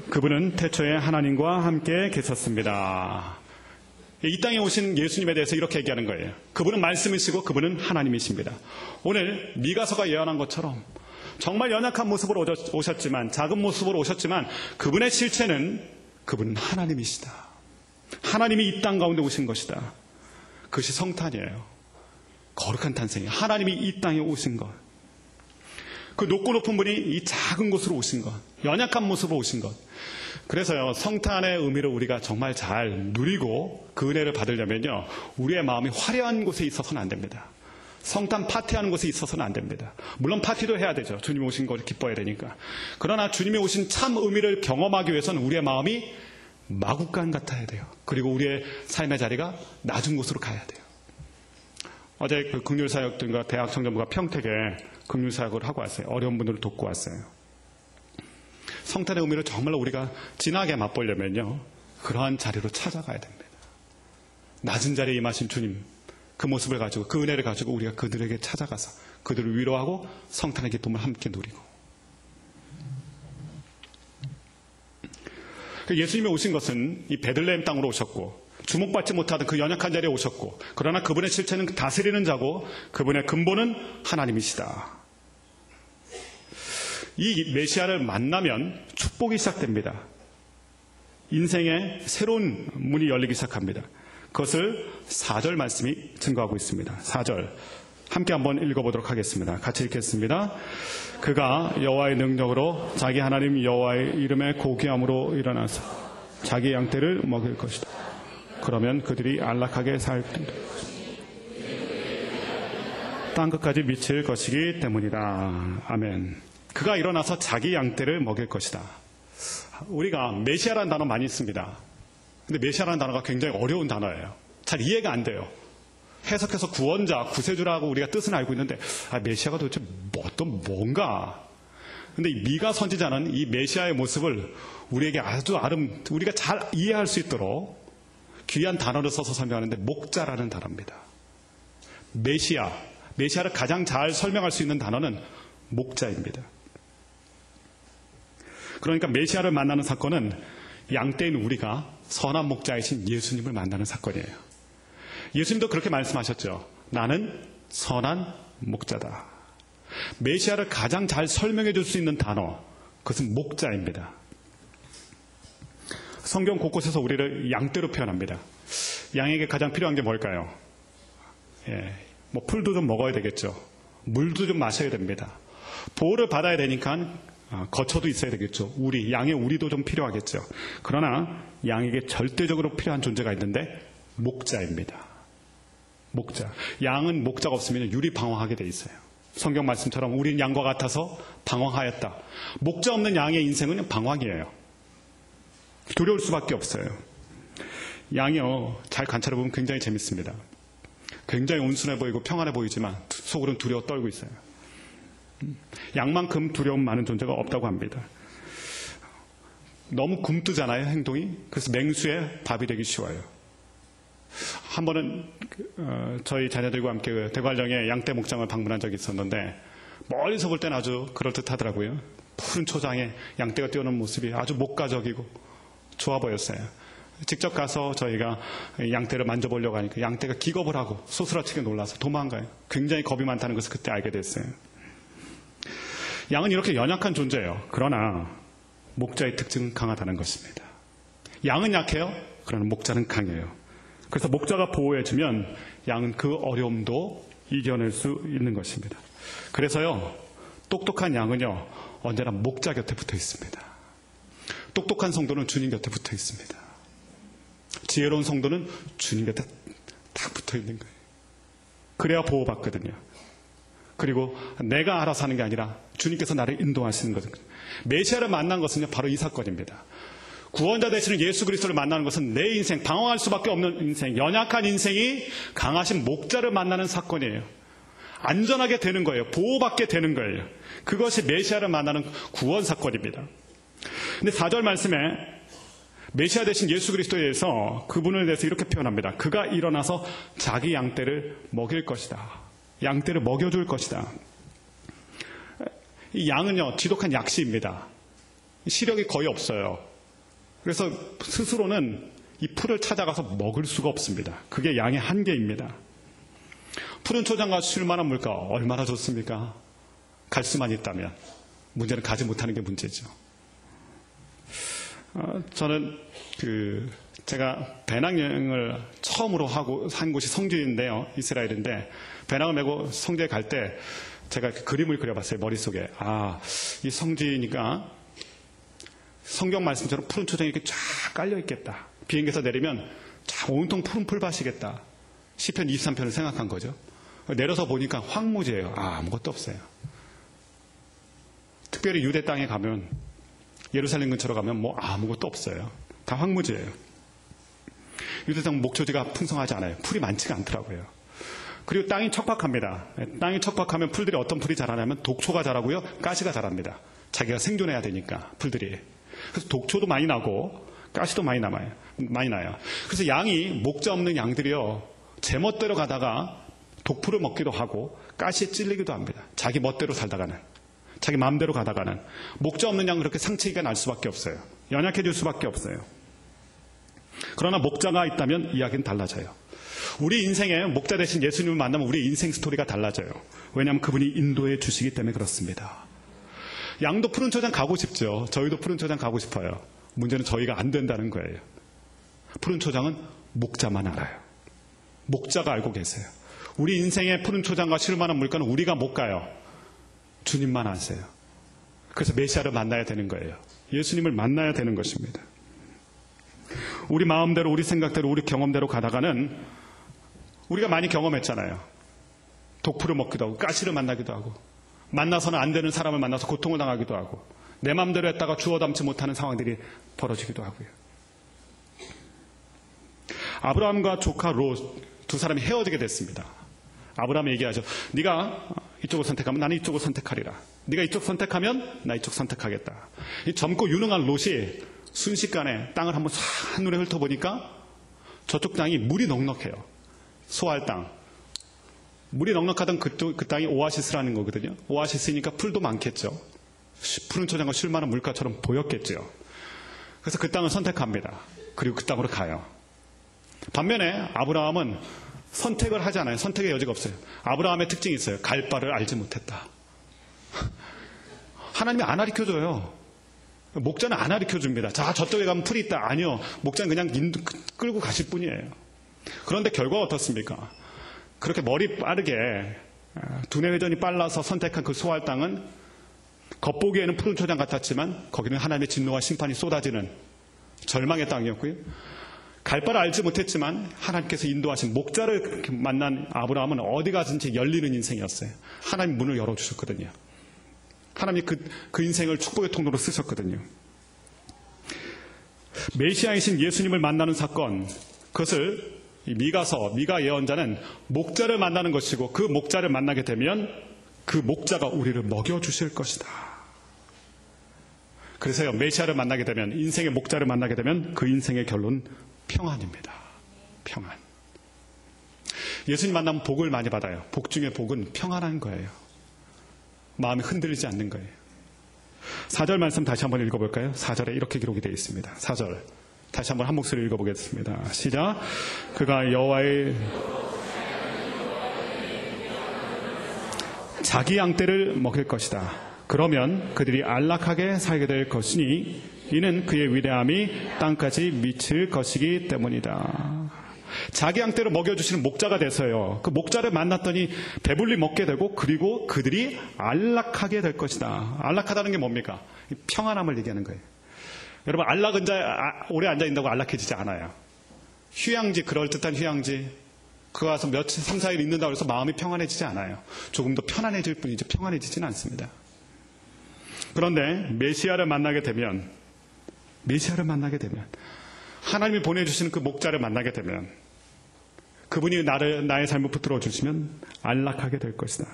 그분은 태초에 하나님과 함께 계셨습니다. 이 땅에 오신 예수님에 대해서 이렇게 얘기하는 거예요. 그분은 말씀이시고 그분은 하나님이십니다. 오늘 미가서가 예언한 것처럼 정말 연약한 모습으로 오셨지만 작은 모습으로 오셨지만 그분의 실체는 그분은 하나님이시다. 하나님이 이 땅 가운데 오신 것이다. 그것이 성탄이에요. 거룩한 탄생이에요. 하나님이 이 땅에 오신 것. 그 높고 높은 분이 이 작은 곳으로 오신 것. 연약한 모습으로 오신 것. 그래서요, 성탄의 의미를 우리가 정말 잘 누리고 그 은혜를 받으려면요, 우리의 마음이 화려한 곳에 있어서는 안 됩니다. 성탄 파티하는 곳에 있어서는 안 됩니다. 물론 파티도 해야 되죠. 주님이 오신 걸 기뻐해야 되니까. 그러나 주님이 오신 참 의미를 경험하기 위해서는 우리의 마음이 마구간 같아야 돼요. 그리고 우리의 삶의 자리가 낮은 곳으로 가야 돼요. 어제 그 긍휼사역들과 대학 청년부가 평택에 긍휼사역을 하고 왔어요. 어려운 분들을 돕고 왔어요. 성탄의 의미를 정말로 우리가 진하게 맛보려면요, 그러한 자리로 찾아가야 됩니다. 낮은 자리에 임하신 주님, 그 모습을 가지고, 그 은혜를 가지고 우리가 그들에게 찾아가서 그들을 위로하고 성탄의 기쁨을 함께 누리고. 예수님이 오신 것은 이 베들레헴 땅으로 오셨고, 주목받지 못하던 그 연약한 자리에 오셨고, 그러나 그분의 실체는 다스리는 자고 그분의 근본은 하나님이시다. 이 메시아를 만나면 축복이 시작됩니다. 인생의 새로운 문이 열리기 시작합니다. 그것을 4절 말씀이 증거하고 있습니다. 4절 함께 한번 읽어보도록 하겠습니다. 같이 읽겠습니다. 그가 여호와의 능력으로 자기 하나님 여호와의 이름의 고귀함으로 일어나서 자기 양떼를 먹일 것이다. 그러면 그들이 안락하게 살 땅끝까지 미칠 것이기 때문이다. 아멘. 그가 일어나서 자기 양떼를 먹일 것이다. 우리가 메시아라는 단어 많이 씁니다. 근데 메시아라는 단어가 굉장히 어려운 단어예요. 잘 이해가 안 돼요. 해석해서 구원자, 구세주라고 우리가 뜻은 알고 있는데, 메시아가 도대체 뭔가. 근데 이 미가 선지자는 이 메시아의 모습을 우리에게 아주 우리가 잘 이해할 수 있도록 귀한 단어를 써서 설명하는데, 목자라는 단어입니다. 메시아를 가장 잘 설명할 수 있는 단어는 목자입니다. 그러니까 메시아를 만나는 사건은 양떼인 우리가 선한 목자이신 예수님을 만나는 사건이에요. 예수님도 그렇게 말씀하셨죠. 나는 선한 목자다. 메시아를 가장 잘 설명해 줄 수 있는 단어, 그것은 목자입니다. 성경 곳곳에서 우리를 양떼로 표현합니다. 양에게 가장 필요한 게 뭘까요? 풀도 좀 먹어야 되겠죠. 물도 좀 마셔야 됩니다. 보호를 받아야 되니까 거처도 있어야 되겠죠. 양의 우리도 좀 필요하겠죠. 그러나 양에게 절대적으로 필요한 존재가 있는데 목자입니다. 목자. 양은 목자가 없으면 유리 방황하게 돼 있어요. 성경 말씀처럼 우린 양과 같아서 방황하였다. 목자 없는 양의 인생은 방황이에요. 두려울 수밖에 없어요. 양이요, 잘 관찰해보면 굉장히 재밌습니다. 굉장히 온순해 보이고 평안해 보이지만 속으로는 두려워 떨고 있어요. 양만큼 두려움 많은 존재가 없다고 합니다. 너무 굼뜨잖아요, 행동이. 그래서 맹수의 밥이 되기 쉬워요. 한 번은 저희 자녀들과 함께 대관령의 양떼 목장을 방문한 적이 있었는데, 멀리서 볼 때는 아주 그럴듯하더라고요. 푸른 초장에 양떼가 뛰어노는 모습이 아주 목가적이고 좋아 보였어요. 직접 가서 저희가 양떼를 만져보려고 하니까 양떼가 기겁을 하고 소스라치게 놀라서 도망가요. 굉장히 겁이 많다는 것을 그때 알게 됐어요. 양은 이렇게 연약한 존재예요. 그러나 목자의 특징은 강하다는 것입니다. 양은 약해요. 그러나 목자는 강해요. 그래서 목자가 보호해주면 양은 그 어려움도 이겨낼 수 있는 것입니다. 그래서요, 똑똑한 양은요, 언제나 목자 곁에 붙어 있습니다. 똑똑한 성도는 주님 곁에 붙어 있습니다. 지혜로운 성도는 주님 곁에 딱 붙어 있는 거예요. 그래야 보호받거든요. 그리고 내가 알아서 하는 게 아니라 주님께서 나를 인도하시는 거거든요. 메시아를 만난 것은요, 바로 이 사건입니다. 구원자 되시는 예수 그리스도를 만나는 것은 내 인생, 방황할 수밖에 없는 인생, 연약한 인생이 강하신 목자를 만나는 사건이에요. 안전하게 되는 거예요. 보호받게 되는 거예요. 그것이 메시아를 만나는 구원 사건입니다. 근데 4절 말씀에 메시아 되신 예수 그리스도에 대해서, 그분에 대해서 이렇게 표현합니다. 그가 일어나서 자기 양떼를 먹일 것이다. 양떼를 먹여줄 것이다. 이 양은요, 지독한 약시입니다. 시력이 거의 없어요. 그래서 스스로는 이 풀을 찾아가서 먹을 수가 없습니다. 그게 양의 한계입니다. 푸른 초장과 쉴만한 물가 얼마나 좋습니까? 갈 수만 있다면. 문제는 가지 못하는 게 문제죠. 저는 제가 배낭여행을 처음으로 한 곳이 성지인데요, 이스라엘인데, 배낭을 메고 성지에 갈 때 제가 그림을 그려봤어요, 머릿속에. 이 성지니까 성경 말씀처럼 푸른 초장이 이렇게 쫙 깔려있겠다. 비행기에서 내리면 온통 푸른 풀밭이겠다. 시편 23편을 생각한 거죠. 내려서 보니까 황무지예요. 아무것도 없어요. 특별히 유대 땅에 가면, 예루살렘 근처로 가면 아무것도 없어요. 다 황무지예요. 유대 땅 목초지가 풍성하지 않아요. 풀이 많지가 않더라고요. 그리고 땅이 척박합니다. 땅이 척박하면 풀들이 어떤 풀이 자라냐면 독초가 자라고요. 가시가 자랍니다. 자기가 생존해야 되니까 풀들이. 그래서 독초도 많이 나고 가시도 많이 나요. 그래서 양이 목자 없는 양들이요. 제 멋대로 가다가 독풀을 먹기도 하고 가시에 찔리기도 합니다. 자기 멋대로 살다가는. 자기 마음대로 가다가는. 목자 없는 양은 그렇게 상처가 날 수밖에 없어요. 연약해질 수밖에 없어요. 그러나 목자가 있다면 이야기는 달라져요. 우리 인생에 목자 대신 예수님을 만나면 우리 인생 스토리가 달라져요. 왜냐하면 그분이 인도해 주시기 때문에 그렇습니다. 양도 푸른 초장 가고 싶죠. 저희도 푸른 초장 가고 싶어요. 문제는 저희가 안 된다는 거예요. 푸른 초장은 목자만 알아요. 목자가 알고 계세요. 우리 인생의 푸른 초장과 실만한 물가는 우리가 못 가요. 주님만 아세요. 그래서 메시아를 만나야 되는 거예요. 예수님을 만나야 되는 것입니다. 우리 마음대로, 우리 생각대로, 우리 경험대로 가다가는 우리가 많이 경험했잖아요. 독풀을 먹기도 하고 가시를 만나기도 하고 만나서는 안 되는 사람을 만나서 고통을 당하기도 하고 내 마음대로 했다가 주워 담지 못하는 상황들이 벌어지기도 하고요. 아브라함과 조카 롯 두 사람이 헤어지게 됐습니다. 아브라함이 얘기하죠. 네가 이쪽을 선택하면 나는 이쪽을 선택하리라. 네가 이쪽 선택하면 나 이쪽 선택하겠다. 이 젊고 유능한 롯이 순식간에 땅을 한번 한눈에 훑어보니까 저쪽 땅이 물이 넉넉해요. 소할 땅. 물이 넉넉하던 그 땅이 오아시스라는 거거든요. 오아시스니까 풀도 많겠죠. 푸른 초장과 쉴만한 물가처럼 보였겠죠. 그래서 그 땅을 선택합니다. 그리고 그 땅으로 가요. 반면에 아브라함은 선택을 하지 않아요. 선택의 여지가 없어요. 아브라함의 특징이 있어요. 갈 바를 알지 못했다. 하나님이 안 가르쳐줘요. 목자는 안 가르쳐줍니다. 자, 저쪽에 가면 풀이 있다. 아니요. 목자는 그냥 끌고 가실 뿐이에요. 그런데 결과가 어떻습니까? 그렇게 머리 빠르게 두뇌 회전이 빨라서 선택한 그 소할 땅은 겉보기에는 푸른 초장 같았지만 거기는 하나님의 진노와 심판이 쏟아지는 절망의 땅이었고요. 갈 바를 알지 못했지만 하나님께서 인도하신 목자를 만난 아브라함은 어디 가든지 열리는 인생이었어요. 하나님 문을 열어주셨거든요. 하나님이 그 인생을 축복의 통로로 쓰셨거든요. 메시아이신 예수님을 만나는 사건, 그것을 미가 예언자는 목자를 만나는 것이고 그 목자를 만나게 되면 그 목자가 우리를 먹여주실 것이다. 그래서요, 메시아를 만나게 되면, 인생의 목자를 만나게 되면 그 인생의 결론은 평안입니다. 평안. 예수님 만나면 복을 많이 받아요. 복 중에 복은 평안한 거예요. 마음이 흔들리지 않는 거예요. 4절 말씀 다시 한번 읽어볼까요? 4절에 이렇게 기록이 되어 있습니다. 4절 다시 한번 한 목소리 읽어보겠습니다. 시작. 그가 여호와의 자기 양떼를 먹일 것이다. 그러면 그들이 안락하게 살게 될 것이니 이는 그의 위대함이 땅까지 미칠 것이기 때문이다. 자기 양떼를 먹여주시는 목자가 돼서요. 그 목자를 만났더니 배불리 먹게 되고 그리고 그들이 안락하게 될 것이다. 안락하다는 게 뭡니까? 평안함을 얘기하는 거예요. 여러분, 안락은 오래 앉아있는다고 안락해지지 않아요. 휴양지, 그럴듯한 휴양지, 그 가서 며칠, 3, 4일 있는다고 해서 마음이 평안해지지 않아요. 조금 더 편안해질 뿐이지 평안해지지는 않습니다. 그런데 메시아를 만나게 되면 하나님이 보내주시는 그 목자를 만나게 되면 그분이 나의 삶을 붙들어 주시면 안락하게 될 것이다.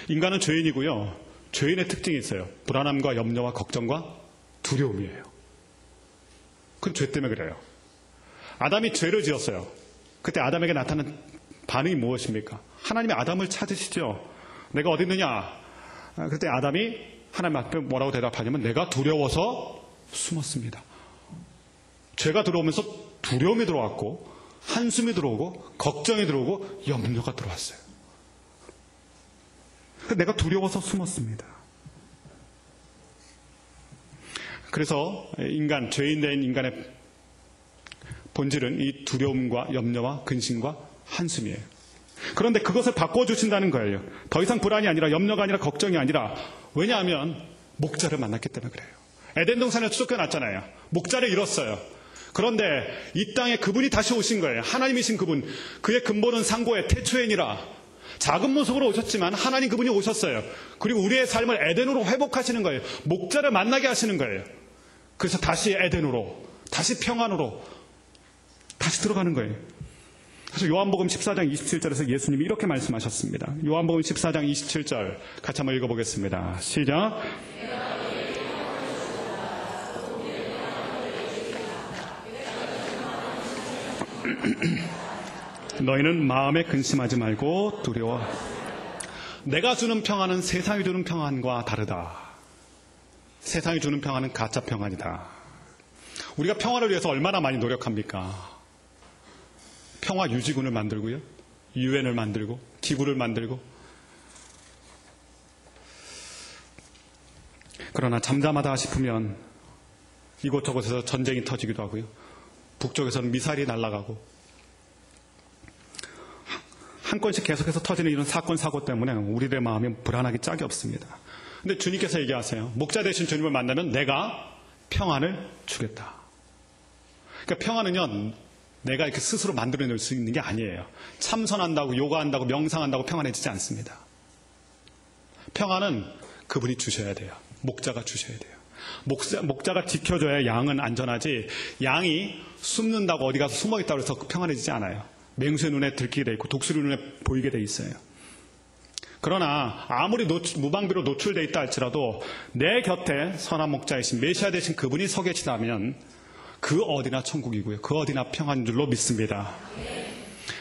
인간은 죄인이고요. 죄인의 특징이 있어요. 불안함과 염려와 걱정과 두려움이에요. 그건 죄 때문에 그래요. 아담이 죄를 지었어요. 그때 아담에게 나타난 반응이 무엇입니까? 하나님이 아담을 찾으시죠. 내가 어디 있느냐? 그때 아담이 하나님 앞에 뭐라고 대답하냐면 내가 두려워서 숨었습니다. 죄가 들어오면서 두려움이 들어왔고 한숨이 들어오고 걱정이 들어오고 염려가 들어왔어요. 내가 두려워서 숨었습니다. 그래서 죄인된 인간의 본질은 이 두려움과 염려와 근심과 한숨이에요. 그런데 그것을 바꿔주신다는 거예요. 더 이상 불안이 아니라 염려가 아니라 걱정이 아니라, 왜냐하면 목자를 만났기 때문에 그래요. 에덴 동산에 쫓겨났잖아요. 목자를 잃었어요. 그런데 이 땅에 그분이 다시 오신 거예요. 하나님이신 그분. 그의 근본은 상고의 태초에니라. 작은 모습으로 오셨지만 하나님 그분이 오셨어요. 그리고 우리의 삶을 에덴으로 회복하시는 거예요. 목자를 만나게 하시는 거예요. 그래서 다시 에덴으로, 다시 평안으로 다시 들어가는 거예요. 그래서 요한복음 14장 27절에서 예수님이 이렇게 말씀하셨습니다. 요한복음 14장 27절 같이 한번 읽어보겠습니다. 시작. 너희는 마음에 근심하지 말고 두려워. 내가 주는 평안은 세상이 주는 평안과 다르다. 세상이 주는 평안은 가짜 평안이다. 우리가 평화를 위해서 얼마나 많이 노력합니까? 평화 유지군을 만들고요, 유엔을 만들고, 기구를 만들고. 그러나 잠잠하다 싶으면 이곳저곳에서 전쟁이 터지기도 하고요, 북쪽에서는 미사일이 날아가고, 한 건씩 계속해서 터지는 이런 사건 사고 때문에 우리들의 마음이 불안하기 짝이 없습니다. 근데 주님께서 얘기하세요. 목자 되신 주님을 만나면 내가 평안을 주겠다. 그러니까 평안은요, 내가 이렇게 스스로 만들어낼 수 있는 게 아니에요. 참선한다고, 요가한다고, 명상한다고 평안해지지 않습니다. 평안은 그분이 주셔야 돼요. 목자가 주셔야 돼요. 목자가 지켜줘야 양은 안전하지, 양이 숨는다고 어디 가서 숨어있다고 해서 평안해지지 않아요. 맹수의 눈에 들키게 돼 있고 독수리 눈에 보이게 돼 있어요. 그러나 아무리 무방비로 노출되어 있다 할지라도 내 곁에 선한 목자이신 메시아 되신 그분이 서 계시다면 그 어디나 천국이고요, 그 어디나 평안인 줄로 믿습니다.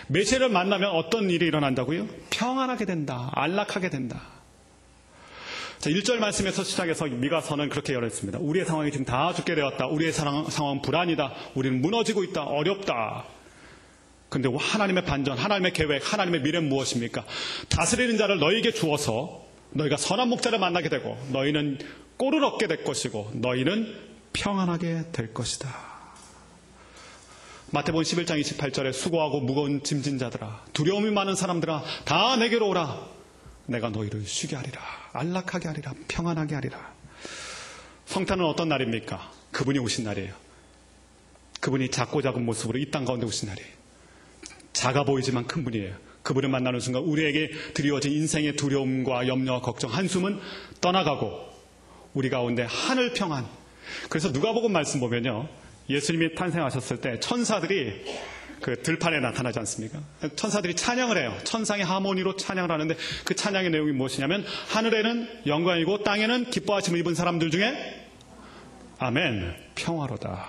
메시아를 만나면 어떤 일이 일어난다고요? 평안하게 된다, 안락하게 된다. 자, 1절 말씀에서 시작해서 미가서는 그렇게 열었습니다. 우리의 상황이 지금 다 죽게 되었다. 우리의 상황은 불안이다. 우리는 무너지고 있다. 어렵다. 근데 하나님의 반전, 하나님의 계획, 하나님의 미래는 무엇입니까? 다스리는 자를 너희에게 주어서 너희가 선한 목자를 만나게 되고, 너희는 꼴을 얻게 될 것이고, 너희는 평안하게 될 것이다. 마태복음 11장 28절에 수고하고 무거운 짐진 자들아, 두려움이 많은 사람들아, 다 내게로 오라. 내가 너희를 쉬게 하리라. 안락하게 하리라. 평안하게 하리라. 성탄은 어떤 날입니까? 그분이 오신 날이에요. 그분이 작고 작은 모습으로 이 땅 가운데 오신 날이에요. 작아 보이지만 큰 분이에요. 그분을 만나는 순간 우리에게 드리워진 인생의 두려움과 염려와 걱정, 한숨은 떠나가고 우리 가운데 하늘 평안. 그래서 누가복음 말씀 보면요, 예수님이 탄생하셨을 때 천사들이 그 들판에 나타나지 않습니까? 천사들이 찬양을 해요. 천상의 하모니로 찬양을 하는데 그 찬양의 내용이 무엇이냐면, 하늘에는 영광이고 땅에는 기뻐하심을 입은 사람들 중에 아멘, 평화로다.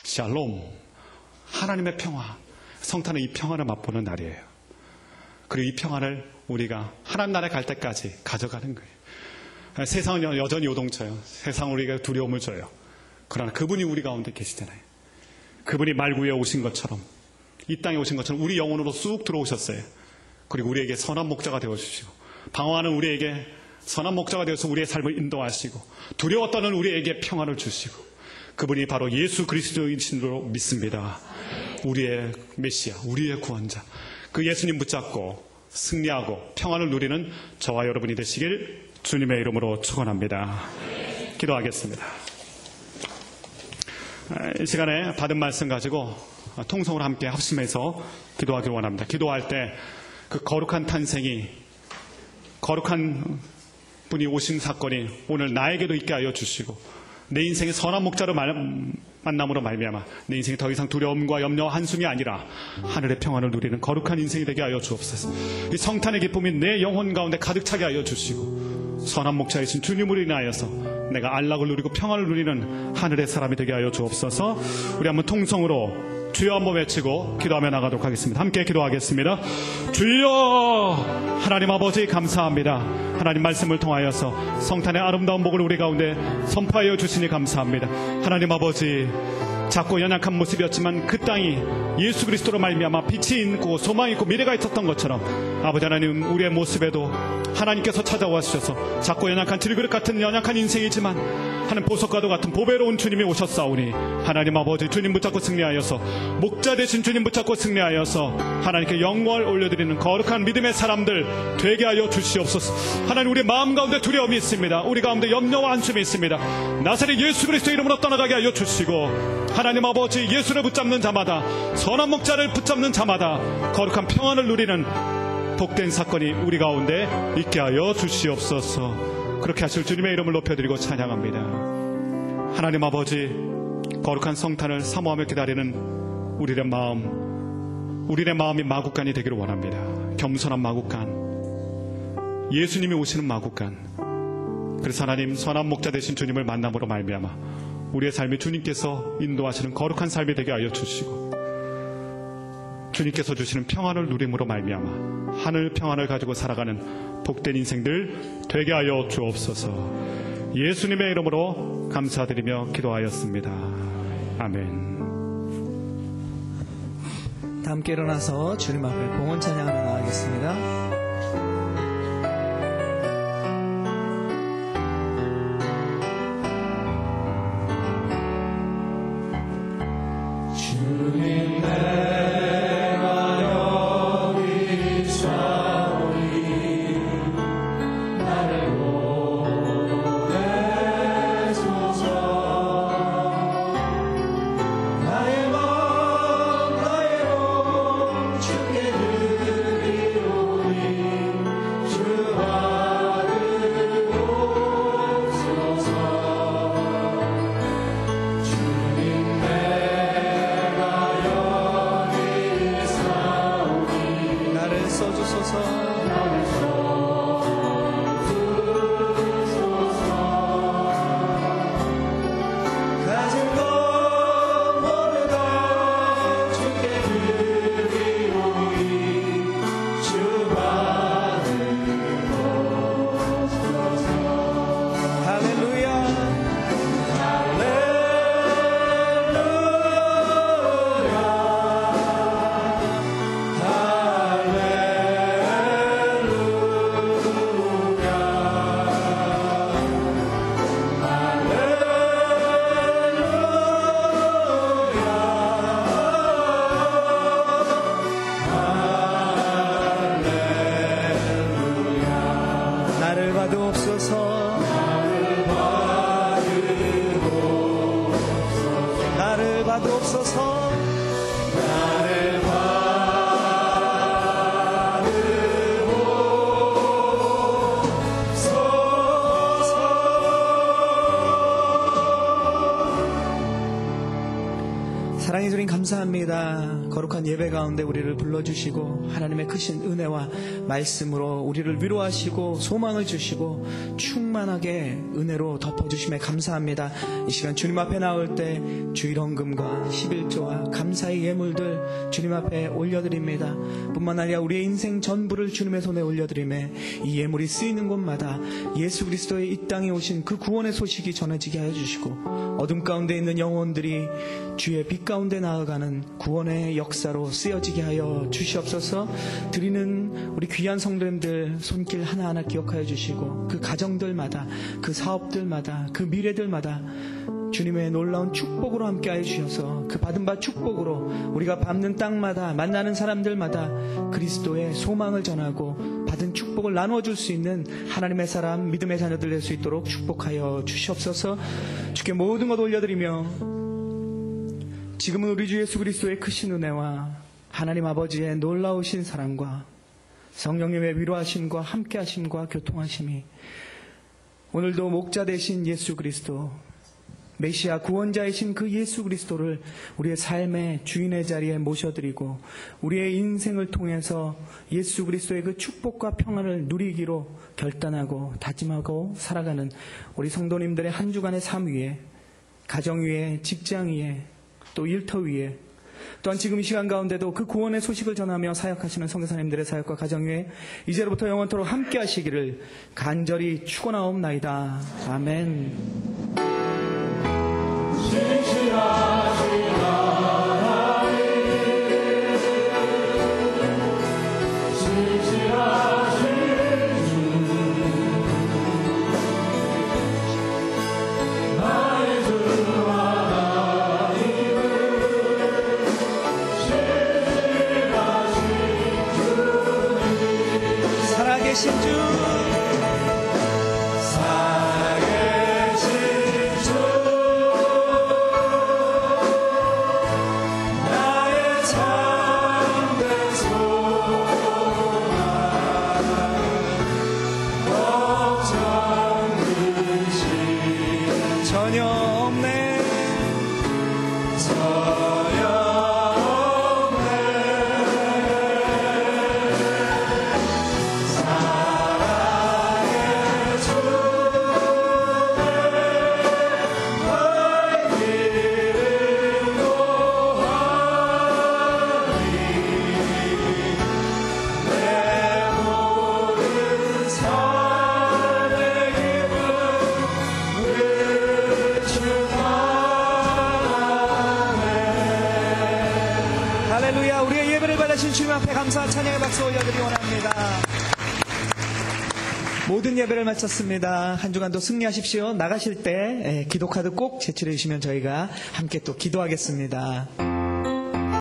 샬롬, 하나님의 평화. 성탄은 이 평안을 맛보는 날이에요. 그리고 이 평안을 우리가 하나님 나라에 갈 때까지 가져가는 거예요. 세상은 여전히 요동쳐요. 세상은 우리가 두려움을 줘요. 그러나 그분이 우리 가운데 계시잖아요. 그분이 말 위에 오신 것처럼, 이 땅에 오신 것처럼 우리 영혼으로 쑥 들어오셨어요. 그리고 우리에게 선한 목자가 되어주시고, 방황하는 우리에게 선한 목자가 되어서 우리의 삶을 인도하시고, 두려웠다는 우리에게 평안을 주시고, 그분이 바로 예수 그리스도이신 줄로 믿습니다. 우리의 메시아, 우리의 구원자, 그 예수님 붙잡고 승리하고 평안을 누리는 저와 여러분이 되시길 주님의 이름으로 축원합니다. 기도하겠습니다. 이 시간에 받은 말씀 가지고 통성으로 함께 합심해서 기도하기를 원합니다. 기도할 때 그 거룩한 탄생이, 거룩한 분이 오신 사건이 오늘 나에게도 있게 하여 주시고, 내 인생의 선한 목자로 만남으로 말미암아 내 인생이 더 이상 두려움과 염려와 한숨이 아니라 하늘의 평안을 누리는 거룩한 인생이 되게 하여 주옵소서. 이 성탄의 기쁨이 내 영혼 가운데 가득 차게 하여 주시고, 선한 목자이신 주님으로 인하여서 내가 안락을 누리고 평안을 누리는 하늘의 사람이 되게 하여 주옵소서. 우리 한번 통성으로 주여 한번 외치고 기도하며 나가도록 하겠습니다. 함께 기도하겠습니다. 주여, 하나님 아버지 감사합니다. 하나님 말씀을 통하여서 성탄의 아름다운 복을 우리 가운데 선포하여 주시니 감사합니다. 하나님 아버지, 작고 연약한 모습이었지만 그 땅이 예수 그리스도로 말미암아 빛이 있고 소망이 있고 미래가 있었던 것처럼, 아버지 하나님, 우리의 모습에도 하나님께서 찾아와 주셔서 작고 연약한 질그릇 같은 연약한 인생이지만 하나님 보석과도 같은 보배로운 주님이 오셨사오니, 하나님 아버지, 주님 붙잡고 승리하여서, 목자 되신 주님 붙잡고 승리하여서 하나님께 영광을 올려드리는 거룩한 믿음의 사람들 되게 하여 주시옵소서. 하나님, 우리 마음 가운데 두려움이 있습니다. 우리 가운데 염려와 한숨이 있습니다. 나사렛 예수 그리스도 이름으로 떠나가게 하여 주시고, 하나님 아버지, 예수를 붙잡는 자마다, 선한 목자를 붙잡는 자마다 거룩한 평안을 누리는 복된 사건이 우리 가운데 있게 하여 주시옵소서. 그렇게 하실 주님의 이름을 높여드리고 찬양합니다. 하나님 아버지, 거룩한 성탄을 사모하며 기다리는 우리의 마음, 우리의 마음이 마국간이 되기를 원합니다. 겸손한 마국간, 예수님이 오시는 마국간. 그래서 하나님, 선한 목자 되신 주님을 만남으로 말미암아 우리의 삶이 주님께서 인도하시는 거룩한 삶이 되게 하여 주시고, 주님께서 주시는 평안을 누림으로 말미암아 하늘 평안을 가지고 살아가는 복된 인생들 되게 하여 주옵소서. 예수님의 이름으로 감사드리며 기도하였습니다. 아멘. 다 함께 일어나서 주님 앞에 봉헌 찬양하며 나가겠습니다. 사랑의 주님 감사합니다. 거룩한 예배 가운데 우리를 불러주시고 하나님의 크신 은혜와 말씀으로 우리를 위로하시고 소망을 주시고 충만하게 은혜로 덮어주심에 감사합니다. 이 시간 주님 앞에 나올 때 주일헌금과 11조와 감사의 예물들 주님 앞에 올려드립니다. 뿐만 아니라 우리의 인생 전부를 주님의 손에 올려드리매 이 예물이 쓰이는 곳마다 예수 그리스도의 이 땅에 오신 그 구원의 소식이 전해지게 하여 주시고 어둠 가운데 있는 영혼들이 주의 빛 가운데 나아가는 구원의 역사로 쓰여지게 하여 주시옵소서. 드리는 우리 귀한 성도님들 손길 하나하나 기억하여 주시고 그 가정들마다 그 사업들마다 그 미래들마다 주님의 놀라운 축복으로 함께하여 주셔서 그 받은 바 축복으로 우리가 밟는 땅마다 만나는 사람들마다 그리스도의 소망을 전하고 받은 축복을 나누어줄 수 있는 하나님의 사람 믿음의 자녀들 될 수 있도록 축복하여 주시옵소서. 주께 모든 것 올려드리며 지금은 우리 주 예수 그리스도의 크신 은혜와 하나님 아버지의 놀라우신 사랑과 성령님의 위로하심과 함께하심과 교통하심이 오늘도 목자 되신 예수 그리스도 메시아 구원자이신 그 예수 그리스도를 우리의 삶의 주인의 자리에 모셔드리고 우리의 인생을 통해서 예수 그리스도의 그 축복과 평안을 누리기로 결단하고 다짐하고 살아가는 우리 성도님들의 한 주간의 삶 위에 가정 위에 직장 위에 또 일터 위에 또한 지금 이 시간 가운데도 그 구원의 소식을 전하며 사역하시는 선교사님들의 사역과 가정 위에 이제로부터 영원토록 함께 하시기를 간절히 축원하옵나이다. 아멘. 살아계신 주 전혀 없네 살아신 주님 앞에 감사 찬양의 박수 올려드리기 원합니다. 모든 예배를 마쳤습니다. 한 주간도 승리하십시오. 나가실 때 기도카드 꼭 제출해 주시면 저희가 함께 또 기도하겠습니다.